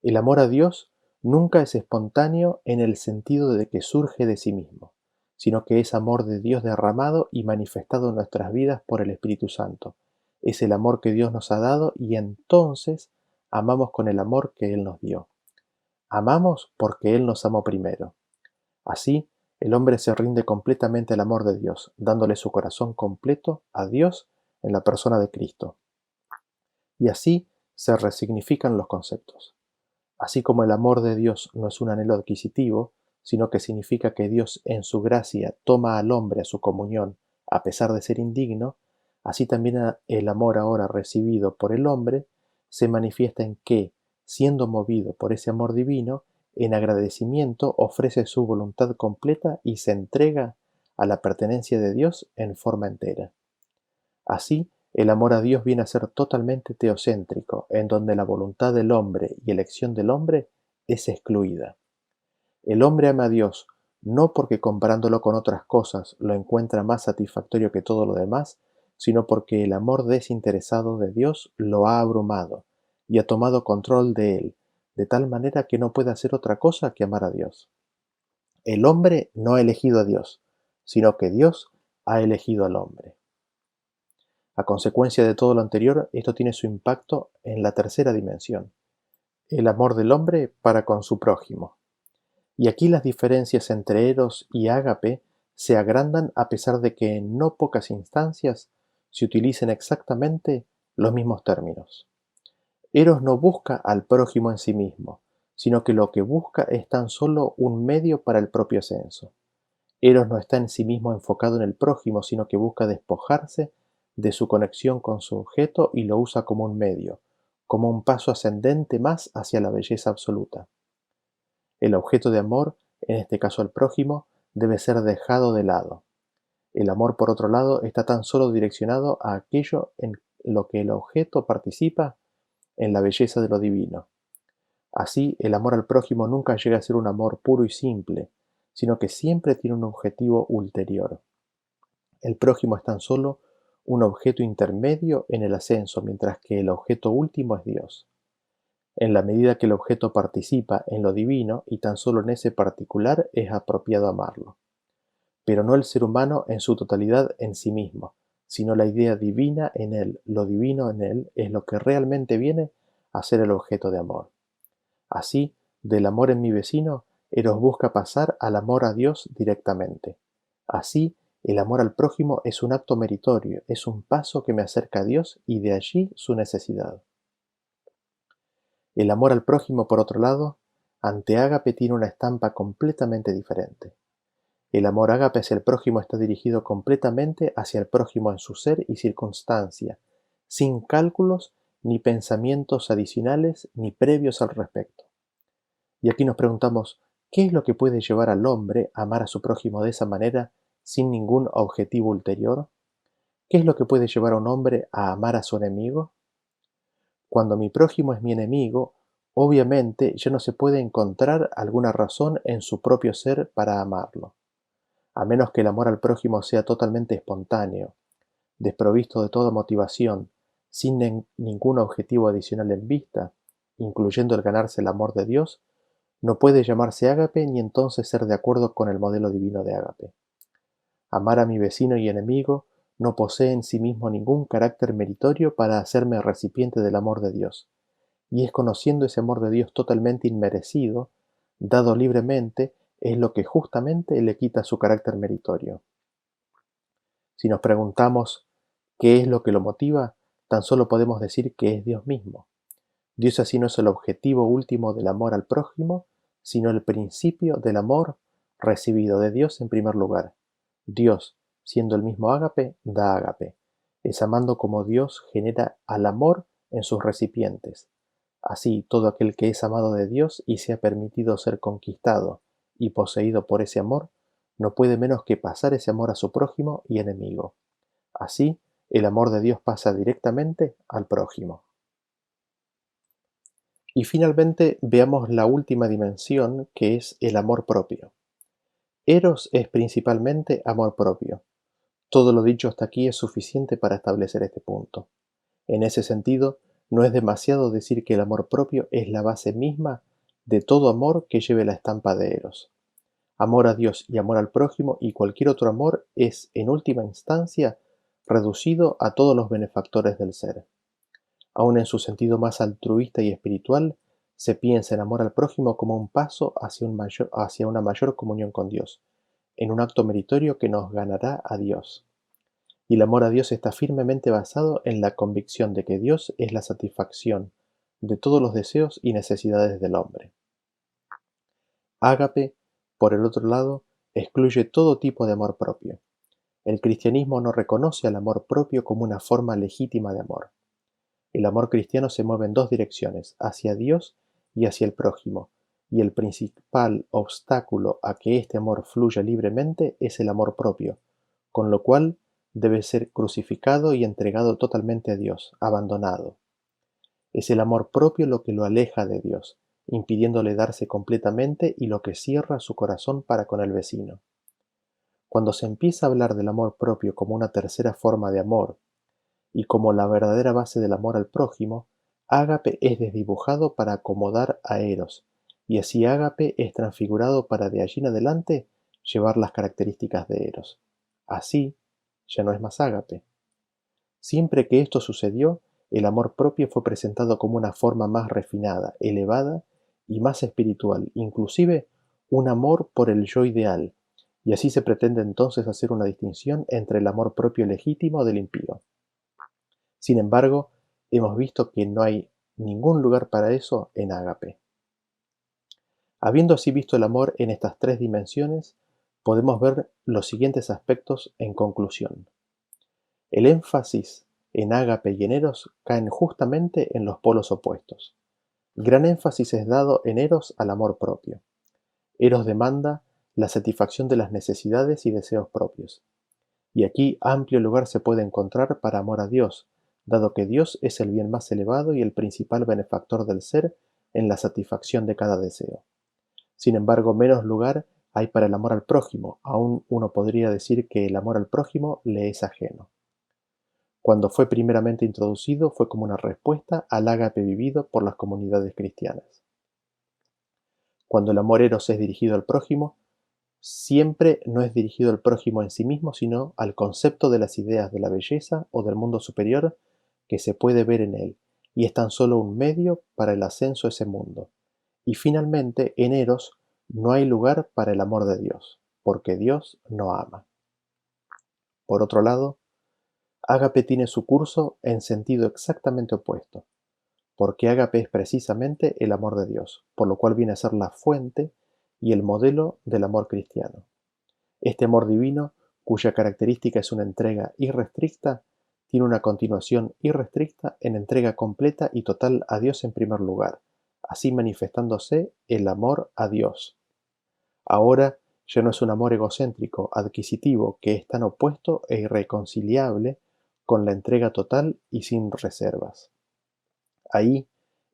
El amor a Dios nunca es espontáneo en el sentido de que surge de sí mismo, sino que es amor de Dios derramado y manifestado en nuestras vidas por el Espíritu Santo. Es el amor que Dios nos ha dado y entonces amamos con el amor que Él nos dio. Amamos porque Él nos amó primero. Así, el hombre se rinde completamente al amor de Dios, dándole su corazón completo a Dios en la persona de Cristo. Y así se resignifican los conceptos. Así como el amor de Dios no es un anhelo adquisitivo, sino que significa que Dios en su gracia toma al hombre a su comunión a pesar de ser indigno, así también el amor ahora recibido por el hombre se manifiesta en que, siendo movido por ese amor divino, en agradecimiento ofrece su voluntad completa y se entrega a la pertenencia de Dios en forma entera. Así, el amor a Dios viene a ser totalmente teocéntrico, en donde la voluntad del hombre y elección del hombre es excluida. El hombre ama a Dios no porque comparándolo con otras cosas lo encuentra más satisfactorio que todo lo demás, sino porque el amor desinteresado de Dios lo ha abrumado y ha tomado control de él, de tal manera que no puede hacer otra cosa que amar a Dios. El hombre no ha elegido a Dios, sino que Dios ha elegido al hombre. A consecuencia de todo lo anterior, esto tiene su impacto en la tercera dimensión, el amor del hombre para con su prójimo. Y aquí las diferencias entre eros y ágape se agrandan a pesar de que en no pocas instancias se utilicen exactamente los mismos términos. Eros no busca al prójimo en sí mismo, sino que lo que busca es tan solo un medio para el propio ascenso. Eros no está en sí mismo enfocado en el prójimo, sino que busca despojarse de su conexión con su objeto y lo usa como un medio, como un paso ascendente más hacia la belleza absoluta. El objeto de amor, en este caso el prójimo, debe ser dejado de lado. El amor, por otro lado, está tan solo direccionado a aquello en lo que el objeto participa en la belleza de lo divino. Así, el amor al prójimo nunca llega a ser un amor puro y simple, sino que siempre tiene un objetivo ulterior. El prójimo es tan solo un objeto intermedio en el ascenso, mientras que el objeto último es Dios. En la medida que el objeto participa en lo divino, y tan solo en ese particular es apropiado amarlo. Pero no el ser humano en su totalidad en sí mismo, sino la idea divina en él, lo divino en él, es lo que realmente viene a ser el objeto de amor. Así, del amor en mi vecino, Eros busca pasar al amor a Dios directamente. Así, el amor al prójimo es un acto meritorio, es un paso que me acerca a Dios y de allí su necesidad. El amor al prójimo, por otro lado, ante ágape tiene una estampa completamente diferente. El amor ágape hacia el prójimo está dirigido completamente hacia el prójimo en su ser y circunstancia, sin cálculos ni pensamientos adicionales ni previos al respecto. Y aquí nos preguntamos, ¿qué es lo que puede llevar al hombre a amar a su prójimo de esa manera sin ningún objetivo ulterior? ¿Qué es lo que puede llevar a un hombre a amar a su enemigo? Cuando mi prójimo es mi enemigo, obviamente ya no se puede encontrar alguna razón en su propio ser para amarlo, a menos que el amor al prójimo sea totalmente espontáneo, desprovisto de toda motivación, sin ningún objetivo adicional en vista, incluyendo el ganarse el amor de Dios. No puede llamarse ágape ni entonces ser de acuerdo con el modelo divino de ágape. Amar a mi vecino y enemigo no posee en sí mismo ningún carácter meritorio para hacerme recipiente del amor de Dios, y es conociendo ese amor de Dios totalmente inmerecido, dado libremente, es lo que justamente le quita su carácter meritorio. Si nos preguntamos qué es lo que lo motiva, tan solo podemos decir que es Dios mismo. Dios así no es el objetivo último del amor al prójimo, sino el principio del amor recibido de Dios en primer lugar. Dios, siendo el mismo ágape, da ágape. Es amando como Dios genera al amor en sus recipientes. Así, todo aquel que es amado de Dios y se ha permitido ser conquistado y poseído por ese amor, no puede menos que pasar ese amor a su prójimo y enemigo. Así, el amor de Dios pasa directamente al prójimo. Y finalmente veamos la última dimensión, que es el amor propio. Eros es principalmente amor propio. Todo lo dicho hasta aquí es suficiente para establecer este punto. En ese sentido, no es demasiado decir que el amor propio es la base misma de todo amor que lleve la estampa de Eros. Amor a Dios y amor al prójimo y cualquier otro amor es, en última instancia, reducido a todos los benefactores del ser. Aun en su sentido más altruista y espiritual, se piensa en amor al prójimo como un paso hacia una mayor comunión con Dios, en un acto meritorio que nos ganará a Dios. Y el amor a Dios está firmemente basado en la convicción de que Dios es la satisfacción de todos los deseos y necesidades del hombre. Ágape, por el otro lado, excluye todo tipo de amor propio. El cristianismo no reconoce al amor propio como una forma legítima de amor. El amor cristiano se mueve en dos direcciones, hacia Dios y hacia el prójimo, y el principal obstáculo a que este amor fluya libremente es el amor propio, con lo cual debe ser crucificado y entregado totalmente a Dios, abandonado. Es el amor propio lo que lo aleja de Dios, impidiéndole darse completamente y lo que cierra su corazón para con el vecino. Cuando se empieza a hablar del amor propio como una tercera forma de amor, y como la verdadera base del amor al prójimo, ágape es desdibujado para acomodar a Eros, y así ágape es transfigurado para de allí en adelante llevar las características de Eros. Así, ya no es más ágape. Siempre que esto sucedió, el amor propio fue presentado como una forma más refinada, elevada y más espiritual, inclusive un amor por el yo ideal, y así se pretende entonces hacer una distinción entre el amor propio legítimo del impío. Sin embargo, hemos visto que no hay ningún lugar para eso en Ágape. Habiendo así visto el amor en estas tres dimensiones, podemos ver los siguientes aspectos en conclusión. El énfasis en Ágape y en Eros caen justamente en los polos opuestos. Gran énfasis es dado en Eros al amor propio. Eros demanda la satisfacción de las necesidades y deseos propios. Y aquí amplio lugar se puede encontrar para amor a Dios, dado que Dios es el bien más elevado y el principal benefactor del ser en la satisfacción de cada deseo. Sin embargo, menos lugar hay para el amor al prójimo, aún uno podría decir que el amor al prójimo le es ajeno. Cuando fue primeramente introducido fue como una respuesta al ágape vivido por las comunidades cristianas. Cuando el amor eros es dirigido al prójimo, siempre no es dirigido al prójimo en sí mismo, sino al concepto de las ideas de la belleza o del mundo superior que se puede ver en él, y es tan solo un medio para el ascenso a ese mundo. Y finalmente, en Eros no hay lugar para el amor de Dios, porque Dios no ama. Por otro lado, Ágape tiene su curso en sentido exactamente opuesto, porque Ágape es precisamente el amor de Dios, por lo cual viene a ser la fuente y el modelo del amor cristiano. Este amor divino, cuya característica es una entrega irrestricta, tiene una continuación irrestricta en entrega completa y total a Dios en primer lugar, así manifestándose el amor a Dios. Ahora ya no es un amor egocéntrico, adquisitivo, que es tan opuesto e irreconciliable con la entrega total y sin reservas. Ahí,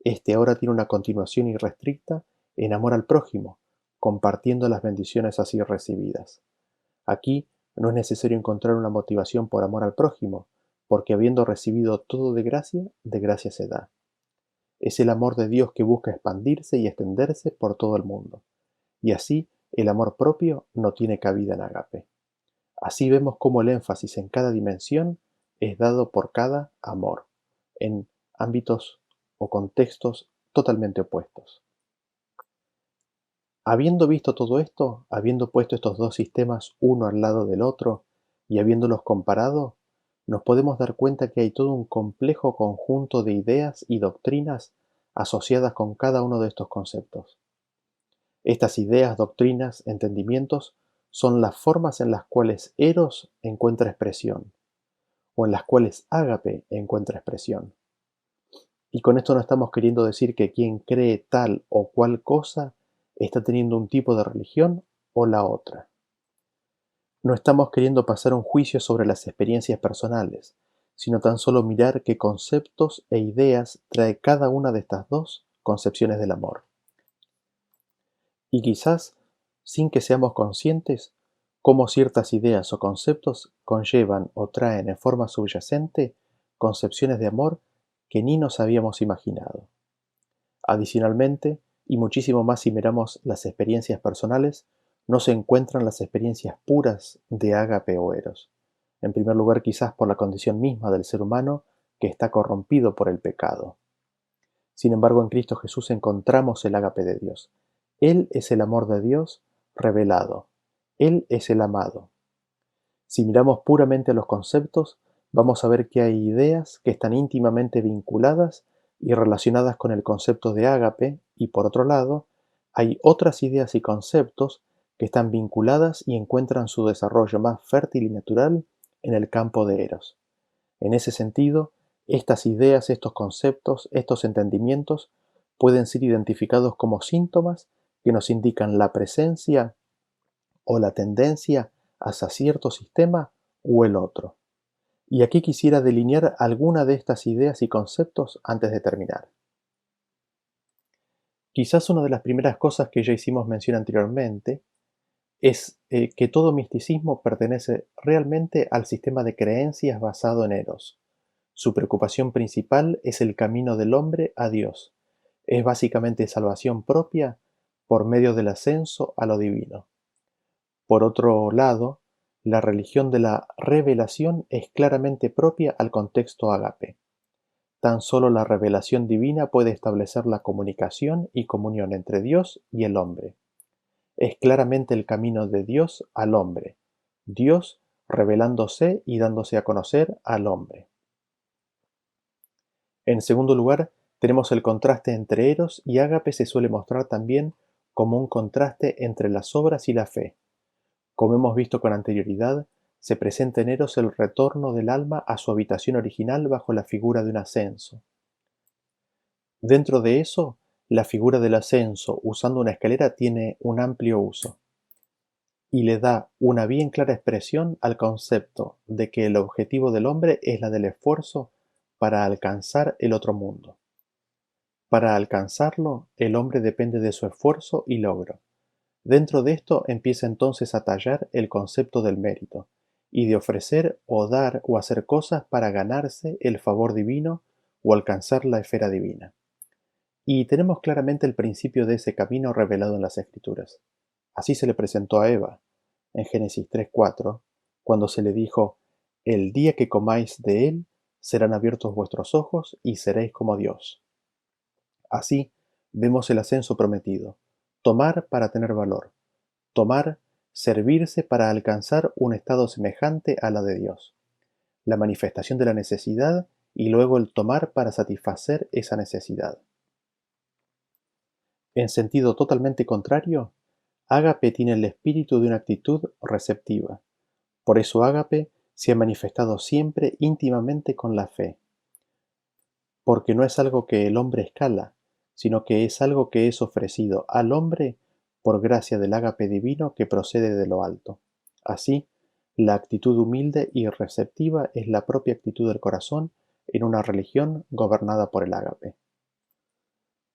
este ahora tiene una continuación irrestricta en amor al prójimo, compartiendo las bendiciones así recibidas. Aquí no es necesario encontrar una motivación por amor al prójimo, porque habiendo recibido todo de gracia se da. Es el amor de Dios que busca expandirse y extenderse por todo el mundo. Y así, el amor propio no tiene cabida en ágape. Así vemos cómo el énfasis en cada dimensión es dado por cada amor, en ámbitos o contextos totalmente opuestos. Habiendo visto todo esto, habiendo puesto estos dos sistemas uno al lado del otro y habiéndolos comparado, nos podemos dar cuenta que hay todo un complejo conjunto de ideas y doctrinas asociadas con cada uno de estos conceptos. Estas ideas, doctrinas, entendimientos son las formas en las cuales Eros encuentra expresión, o en las cuales Ágape encuentra expresión. Y con esto no estamos queriendo decir que quien cree tal o cual cosa está teniendo un tipo de religión o la otra. No estamos queriendo pasar un juicio sobre las experiencias personales, sino tan solo mirar qué conceptos e ideas trae cada una de estas dos concepciones del amor. Y quizás, sin que seamos conscientes, cómo ciertas ideas o conceptos conllevan o traen en forma subyacente concepciones de amor que ni nos habíamos imaginado. Adicionalmente, y muchísimo más si miramos las experiencias personales, no se encuentran las experiencias puras de ágape o eros. En primer lugar, quizás por la condición misma del ser humano que está corrompido por el pecado. Sin embargo, en Cristo Jesús encontramos el ágape de Dios. Él es el amor de Dios revelado. Él es el amado. Si miramos puramente los conceptos, vamos a ver que hay ideas que están íntimamente vinculadas y relacionadas con el concepto de ágape, y por otro lado, hay otras ideas y conceptos que están vinculadas y encuentran su desarrollo más fértil y natural en el campo de Eros. En ese sentido, estas ideas, estos conceptos, estos entendimientos pueden ser identificados como síntomas que nos indican la presencia o la tendencia hacia cierto sistema o el otro. Y aquí quisiera delinear alguna de estas ideas y conceptos antes de terminar. Quizás una de las primeras cosas que ya hicimos mención anteriormente es que todo misticismo pertenece realmente al sistema de creencias basado en Eros. Su preocupación principal es el camino del hombre a Dios. Es básicamente salvación propia por medio del ascenso a lo divino. Por otro lado, la religión de la revelación es claramente propia al contexto ágape. Tan solo la revelación divina puede establecer la comunicación y comunión entre Dios y el hombre. Es claramente el camino de Dios al hombre, Dios revelándose y dándose a conocer al hombre. En segundo lugar, tenemos el contraste entre Eros y ágape se suele mostrar también como un contraste entre las obras y la fe. Como hemos visto con anterioridad, se presenta en Eros el retorno del alma a su habitación original bajo la figura de un ascenso. Dentro de eso, la figura del ascenso usando una escalera tiene un amplio uso y le da una bien clara expresión al concepto de que el objetivo del hombre es la del esfuerzo para alcanzar el otro mundo. Para alcanzarlo, el hombre depende de su esfuerzo y logro. Dentro de esto empieza entonces a tallar el concepto del mérito, y de ofrecer o dar o hacer cosas para ganarse el favor divino o alcanzar la esfera divina. Y tenemos claramente el principio de ese camino revelado en las Escrituras. Así se le presentó a Eva, en Génesis 3:4, cuando se le dijo, «El día que comáis de él, serán abiertos vuestros ojos y seréis como Dios». Así vemos el ascenso prometido, tomar para tener valor, tomar, servirse para alcanzar un estado semejante a la de Dios, la manifestación de la necesidad y luego el tomar para satisfacer esa necesidad. En sentido totalmente contrario, ágape tiene el espíritu de una actitud receptiva. Por eso ágape se ha manifestado siempre íntimamente con la fe, porque no es algo que el hombre escala, sino que es algo que es ofrecido al hombre por gracia del ágape divino que procede de lo alto. Así, la actitud humilde y receptiva es la propia actitud del corazón en una religión gobernada por el ágape.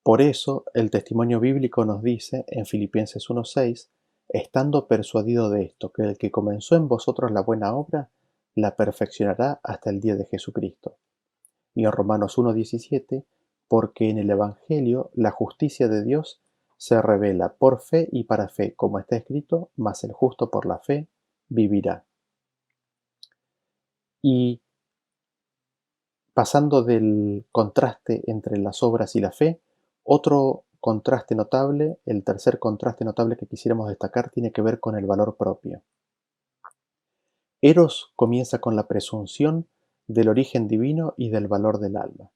Por eso, el testimonio bíblico nos dice en Filipenses 1:6, estando persuadido de esto, que el que comenzó en vosotros la buena obra, la perfeccionará hasta el día de Jesucristo. Y en Romanos 1:17, porque en el Evangelio la justicia de Dios se revela por fe y para fe, como está escrito, mas el justo por la fe vivirá. Y pasando del contraste entre las obras y la fe, otro contraste notable, el tercer contraste notable que quisiéramos destacar, tiene que ver con el valor propio. Eros comienza con la presunción del origen divino y del valor del alma.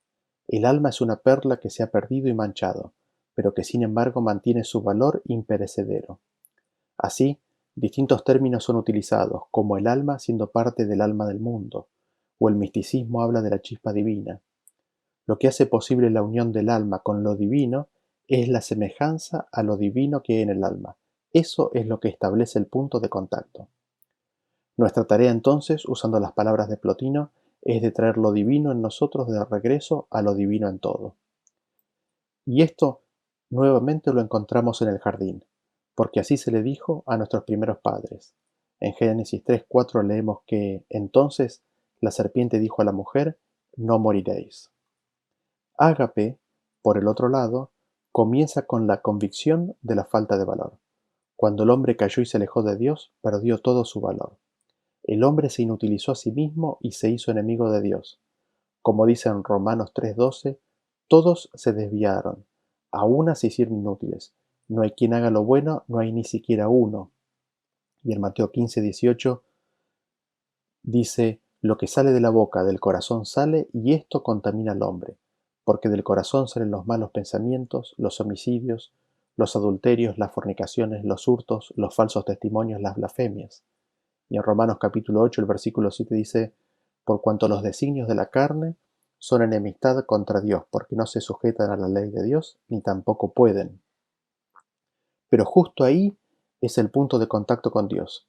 El alma es una perla que se ha perdido y manchado, pero que sin embargo mantiene su valor imperecedero. Así, distintos términos son utilizados, como el alma siendo parte del alma del mundo, o el misticismo habla de la chispa divina. Lo que hace posible la unión del alma con lo divino es la semejanza a lo divino que hay en el alma. Eso es lo que establece el punto de contacto. Nuestra tarea entonces, usando las palabras de Plotino, es de traer lo divino en nosotros de regreso a lo divino en todo. Y esto nuevamente lo encontramos en el jardín, porque así se le dijo a nuestros primeros padres. En Génesis 3:4 leemos que entonces la serpiente dijo a la mujer, no moriréis. Ágape, por el otro lado, comienza con la convicción de la falta de valor. Cuando el hombre cayó y se alejó de Dios, perdió todo su valor. El hombre se inutilizó a sí mismo y se hizo enemigo de Dios. Como dice en Romanos 3:12, todos se desviaron, a una se hicieron inútiles. No hay quien haga lo bueno, no hay ni siquiera uno. Y en Mateo 15:18 dice, lo que sale de la boca del corazón sale y esto contamina al hombre, porque del corazón salen los malos pensamientos, los homicidios, los adulterios, las fornicaciones, los hurtos, los falsos testimonios, las blasfemias. Y en Romanos capítulo 8, el versículo 7 dice, por cuanto los designios de la carne son enemistad contra Dios, porque no se sujetan a la ley de Dios, ni tampoco pueden. Pero justo ahí es el punto de contacto con Dios,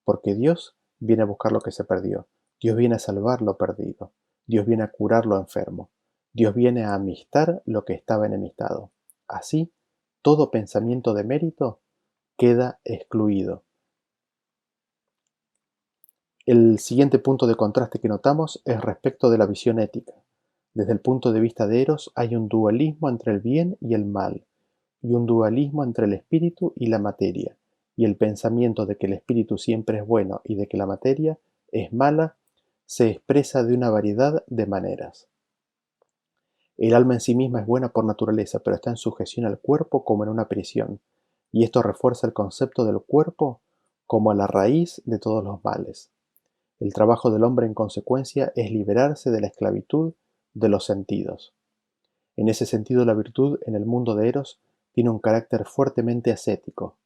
porque Dios viene a buscar lo que se perdió, Dios viene a salvar lo perdido, Dios viene a curar lo enfermo, Dios viene a amistar lo que estaba enemistado. Así, todo pensamiento de mérito queda excluido. El siguiente punto de contraste que notamos es respecto de la visión ética. Desde el punto de vista de Eros hay un dualismo entre el bien y el mal, y un dualismo entre el espíritu y la materia, y el pensamiento de que el espíritu siempre es bueno y de que la materia es mala se expresa de una variedad de maneras. El alma en sí misma es buena por naturaleza, pero está en sujeción al cuerpo como en una prisión, y esto refuerza el concepto del cuerpo como a la raíz de todos los males. El trabajo del hombre en consecuencia es liberarse de la esclavitud de los sentidos. En ese sentido la virtud en el mundo de Eros tiene un carácter fuertemente ascético.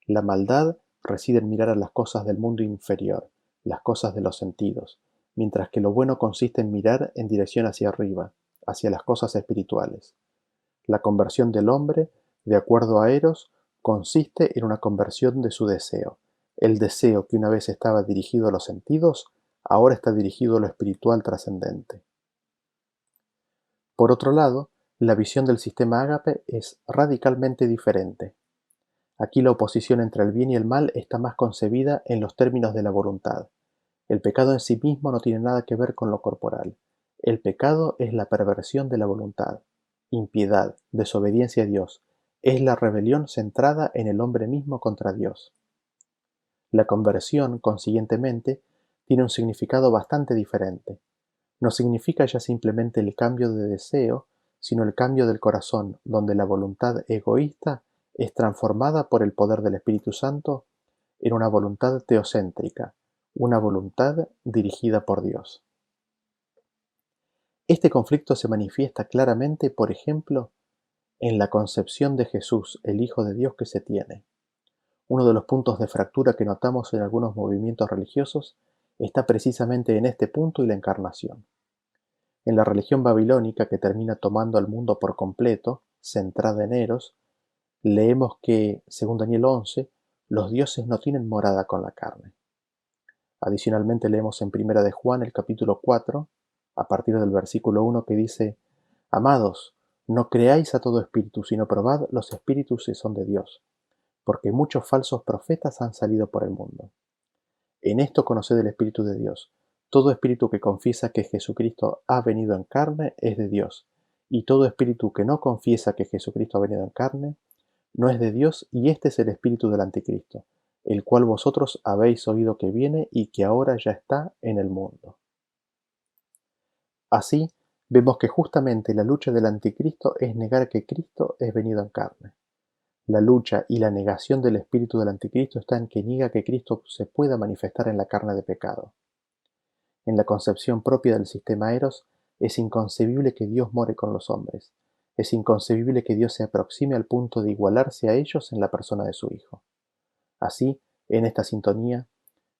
La maldad reside en mirar a las cosas del mundo inferior, las cosas de los sentidos, mientras que lo bueno consiste en mirar en dirección hacia arriba, hacia las cosas espirituales. La conversión del hombre, de acuerdo a Eros, consiste en una conversión de su deseo. El deseo que una vez estaba dirigido a los sentidos, ahora está dirigido a lo espiritual trascendente. Por otro lado, la visión del sistema ágape es radicalmente diferente. Aquí la oposición entre el bien y el mal está más concebida en los términos de la voluntad. El pecado en sí mismo no tiene nada que ver con lo corporal. El pecado es la perversión de la voluntad, impiedad, desobediencia a Dios. Es la rebelión centrada en el hombre mismo contra Dios. La conversión, consiguientemente, tiene un significado bastante diferente. No significa ya simplemente el cambio de deseo, sino el cambio del corazón, donde la voluntad egoísta es transformada por el poder del Espíritu Santo en una voluntad teocéntrica, una voluntad dirigida por Dios. Este conflicto se manifiesta claramente, por ejemplo, en la concepción de Jesús, el Hijo de Dios que se tiene. Uno de los puntos de fractura que notamos en algunos movimientos religiosos está precisamente en este punto y la encarnación. En la religión babilónica que termina tomando al mundo por completo, centrada en Eros, leemos que, según Daniel 11, los dioses no tienen morada con la carne. Adicionalmente leemos en Primera de Juan el capítulo 4, a partir del versículo 1 que dice, Amados, no creáis a todo espíritu, sino probad los espíritus si son de Dios, porque muchos falsos profetas han salido por el mundo. En esto conoced el Espíritu de Dios. Todo espíritu que confiesa que Jesucristo ha venido en carne es de Dios, Y todo espíritu que no confiesa que Jesucristo ha venido en carne, no es de Dios, y este es el espíritu del anticristo, el cual vosotros habéis oído que viene y que ahora ya está en el mundo. Así, vemos que justamente la lucha del anticristo es negar que Cristo es venido en carne. La lucha y la negación del espíritu del anticristo está en que niega que Cristo se pueda manifestar en la carne de pecado. En la concepción propia del sistema Eros, es inconcebible que Dios more con los hombres. Es inconcebible que Dios se aproxime al punto de igualarse a ellos en la persona de su Hijo. Así, en esta sintonía,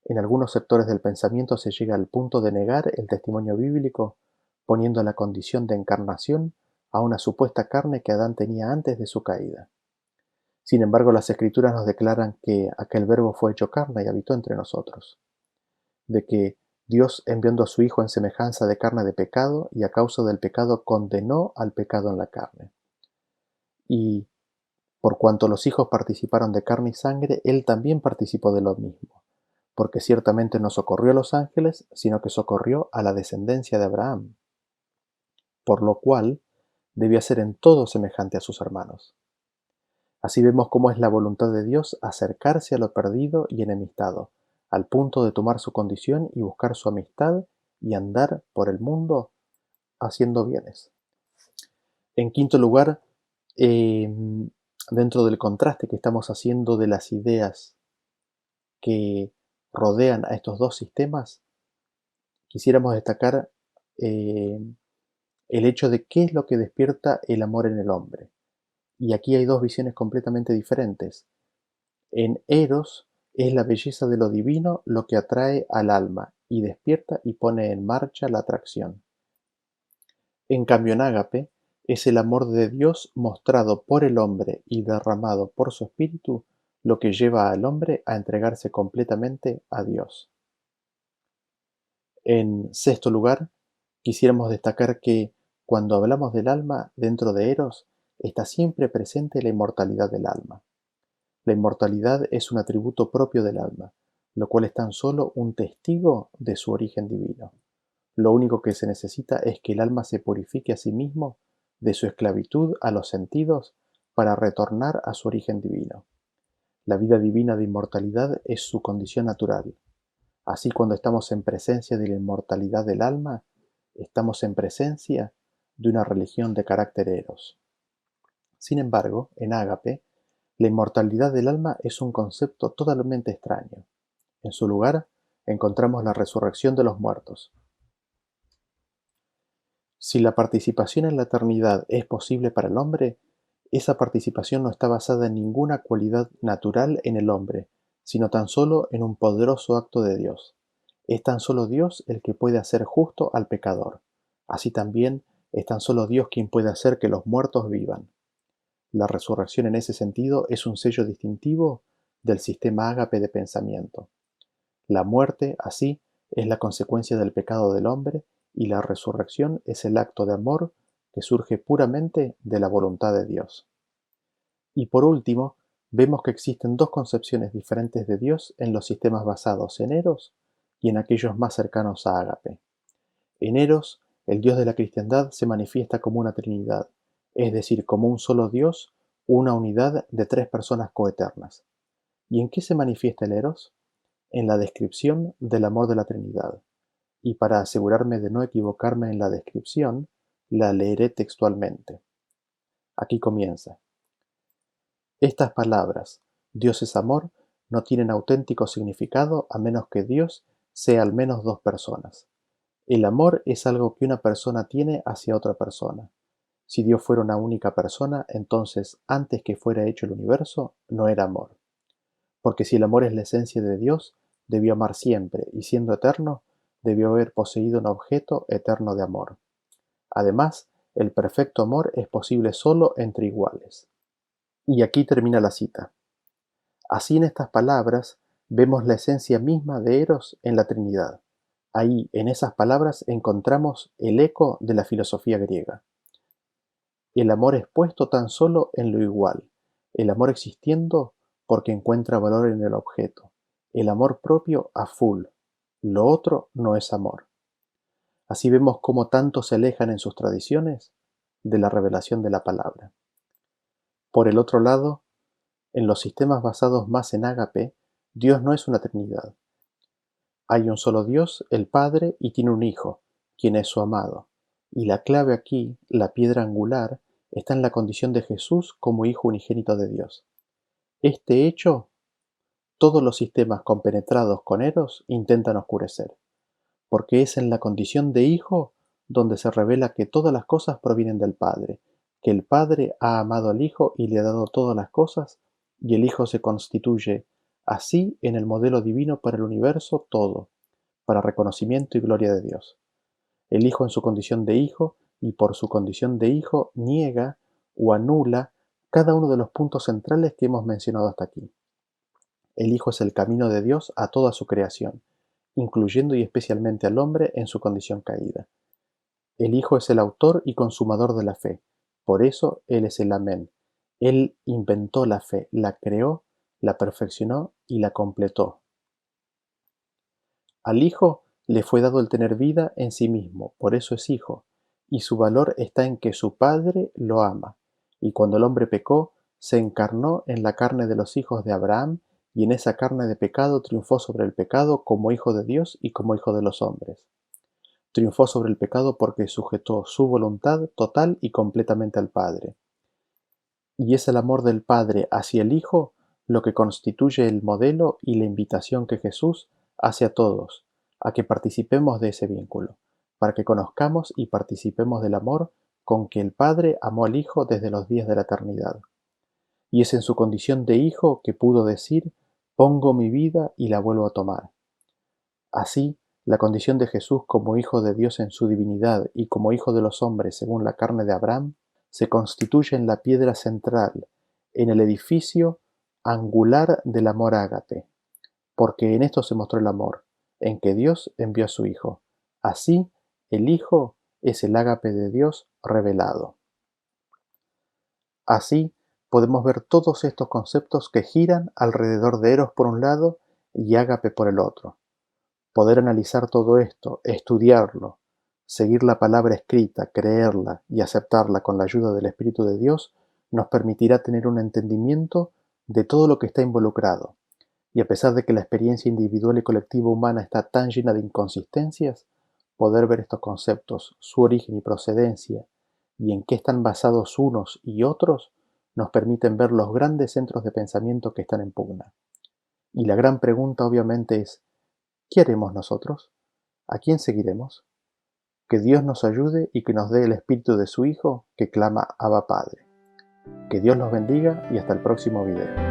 en algunos sectores del pensamiento se llega al punto de negar el testimonio bíblico, poniendo la condición de encarnación a una supuesta carne que Adán tenía antes de su caída. Sin embargo, las Escrituras nos declaran que aquel Verbo fue hecho carne y habitó entre nosotros, de que Dios, enviando a su Hijo en semejanza de carne de pecado, y a causa del pecado condenó al pecado en la carne. Y por cuanto los hijos participaron de carne y sangre, Él también participó de lo mismo, porque ciertamente no socorrió a los ángeles, sino que socorrió a la descendencia de Abraham, por lo cual debía ser en todo semejante a sus hermanos. Así vemos cómo es la voluntad de Dios acercarse a lo perdido y enemistado, al punto de tomar su condición y buscar su amistad y andar por el mundo haciendo bienes. En quinto lugar, dentro del contraste que estamos haciendo de las ideas que rodean a estos dos sistemas, quisiéramos destacar eh, el hecho de qué es lo que despierta el amor en el hombre. Y aquí hay dos visiones completamente diferentes. En Eros es la belleza de lo divino lo que atrae al alma y despierta y pone en marcha la atracción. En cambio, en Ágape es el amor de Dios mostrado por el hombre y derramado por su espíritu lo que lleva al hombre a entregarse completamente a Dios. En sexto lugar, quisiéramos destacar que cuando hablamos del alma dentro de Eros, está siempre presente la inmortalidad del alma. La inmortalidad es un atributo propio del alma, lo cual es tan solo un testigo de su origen divino. Lo único que se necesita es que el alma se purifique a sí mismo de su esclavitud a los sentidos para retornar a su origen divino. La vida divina de inmortalidad es su condición natural. Así, cuando estamos en presencia de la inmortalidad del alma, estamos en presencia de una religión de carácter eros. Sin embargo, en Ágape, la inmortalidad del alma es un concepto totalmente extraño. En su lugar, encontramos la resurrección de los muertos. Si la participación en la eternidad es posible para el hombre, esa participación no está basada en ninguna cualidad natural en el hombre, sino tan solo en un poderoso acto de Dios. Es tan solo Dios el que puede hacer justo al pecador. Así también es tan solo Dios quien puede hacer que los muertos vivan. La resurrección en ese sentido es un sello distintivo del sistema ágape de pensamiento. La muerte, así, es la consecuencia del pecado del hombre y la resurrección es el acto de amor que surge puramente de la voluntad de Dios. Y por último, vemos que existen dos concepciones diferentes de Dios en los sistemas basados en Eros y en aquellos más cercanos a Ágape. En Eros, el Dios de la cristiandad se manifiesta como una Trinidad, es decir, como un solo Dios, una unidad de tres personas coeternas. ¿Y en qué se manifiesta el Eros? En la descripción del amor de la Trinidad. Y para asegurarme de no equivocarme en la descripción, la leeré textualmente. Aquí comienza. Estas palabras, Dios es amor, no tienen auténtico significado a menos que Dios sea al menos dos personas. El amor es algo que una persona tiene hacia otra persona. Si Dios fuera una única persona, entonces antes que fuera hecho el universo, no era amor. Porque si el amor es la esencia de Dios, debió amar siempre, y siendo eterno, debió haber poseído un objeto eterno de amor. Además, el perfecto amor es posible solo entre iguales. Y aquí termina la cita. Así, en estas palabras vemos la esencia misma de Eros en la Trinidad. Ahí, en esas palabras, encontramos el eco de la filosofía griega. El amor es puesto tan solo en lo igual, el amor existiendo porque encuentra valor en el objeto, el amor propio a full, lo otro no es amor. Así vemos cómo tanto se alejan en sus tradiciones, de la revelación de la palabra. Por el otro lado, en los sistemas basados más en ágape, Dios no es una trinidad. Hay un solo Dios, el Padre, y tiene un Hijo, quien es su amado. Y la clave aquí, la piedra angular, está en la condición de Jesús como Hijo unigénito de Dios. Este hecho, todos los sistemas compenetrados con Eros intentan oscurecer, porque es en la condición de Hijo donde se revela que todas las cosas provienen del Padre, que el Padre ha amado al Hijo y le ha dado todas las cosas, y el Hijo se constituye así en el modelo divino para el universo todo, para reconocimiento y gloria de Dios. El Hijo en su condición de Hijo y por su condición de Hijo niega o anula cada uno de los puntos centrales que hemos mencionado hasta aquí. El Hijo es el camino de Dios a toda su creación, incluyendo y especialmente al hombre en su condición caída. El Hijo es el autor y consumador de la fe, por eso Él es el Amén. Él inventó la fe, la creó, la perfeccionó y la completó. Al Hijo le fue dado el tener vida en sí mismo, por eso es Hijo, y su valor está en que su Padre lo ama, y cuando el hombre pecó, se encarnó en la carne de los hijos de Abraham, y en esa carne de pecado triunfó sobre el pecado como Hijo de Dios y como Hijo de los hombres. Triunfó sobre el pecado porque sujetó su voluntad total y completamente al Padre. Y es el amor del Padre hacia el Hijo lo que constituye el modelo y la invitación que Jesús hace a todos, a que participemos de ese vínculo, para que conozcamos y participemos del amor con que el Padre amó al Hijo desde los días de la eternidad. Y es en su condición de Hijo que pudo decir, pongo mi vida y la vuelvo a tomar. Así, la condición de Jesús como Hijo de Dios en su divinidad y como Hijo de los hombres según la carne de Abraham, se constituye en la piedra central, en el edificio angular del amor ágape, porque en esto se mostró el amor, en que Dios envió a su Hijo. Así, el Hijo es el ágape de Dios revelado. Así, podemos ver todos estos conceptos que giran alrededor de Eros por un lado y ágape por el otro. Poder analizar todo esto, estudiarlo, seguir la palabra escrita, creerla y aceptarla con la ayuda del Espíritu de Dios, nos permitirá tener un entendimiento de todo lo que está involucrado. Y a pesar de que la experiencia individual y colectiva humana está tan llena de inconsistencias, poder ver estos conceptos, su origen y procedencia, y en qué están basados unos y otros, nos permiten ver los grandes centros de pensamiento que están en pugna. Y la gran pregunta obviamente es, ¿qué haremos nosotros? ¿A quién seguiremos? Que Dios nos ayude y que nos dé el espíritu de su Hijo que clama Abba Padre. Que Dios los bendiga y hasta el próximo video.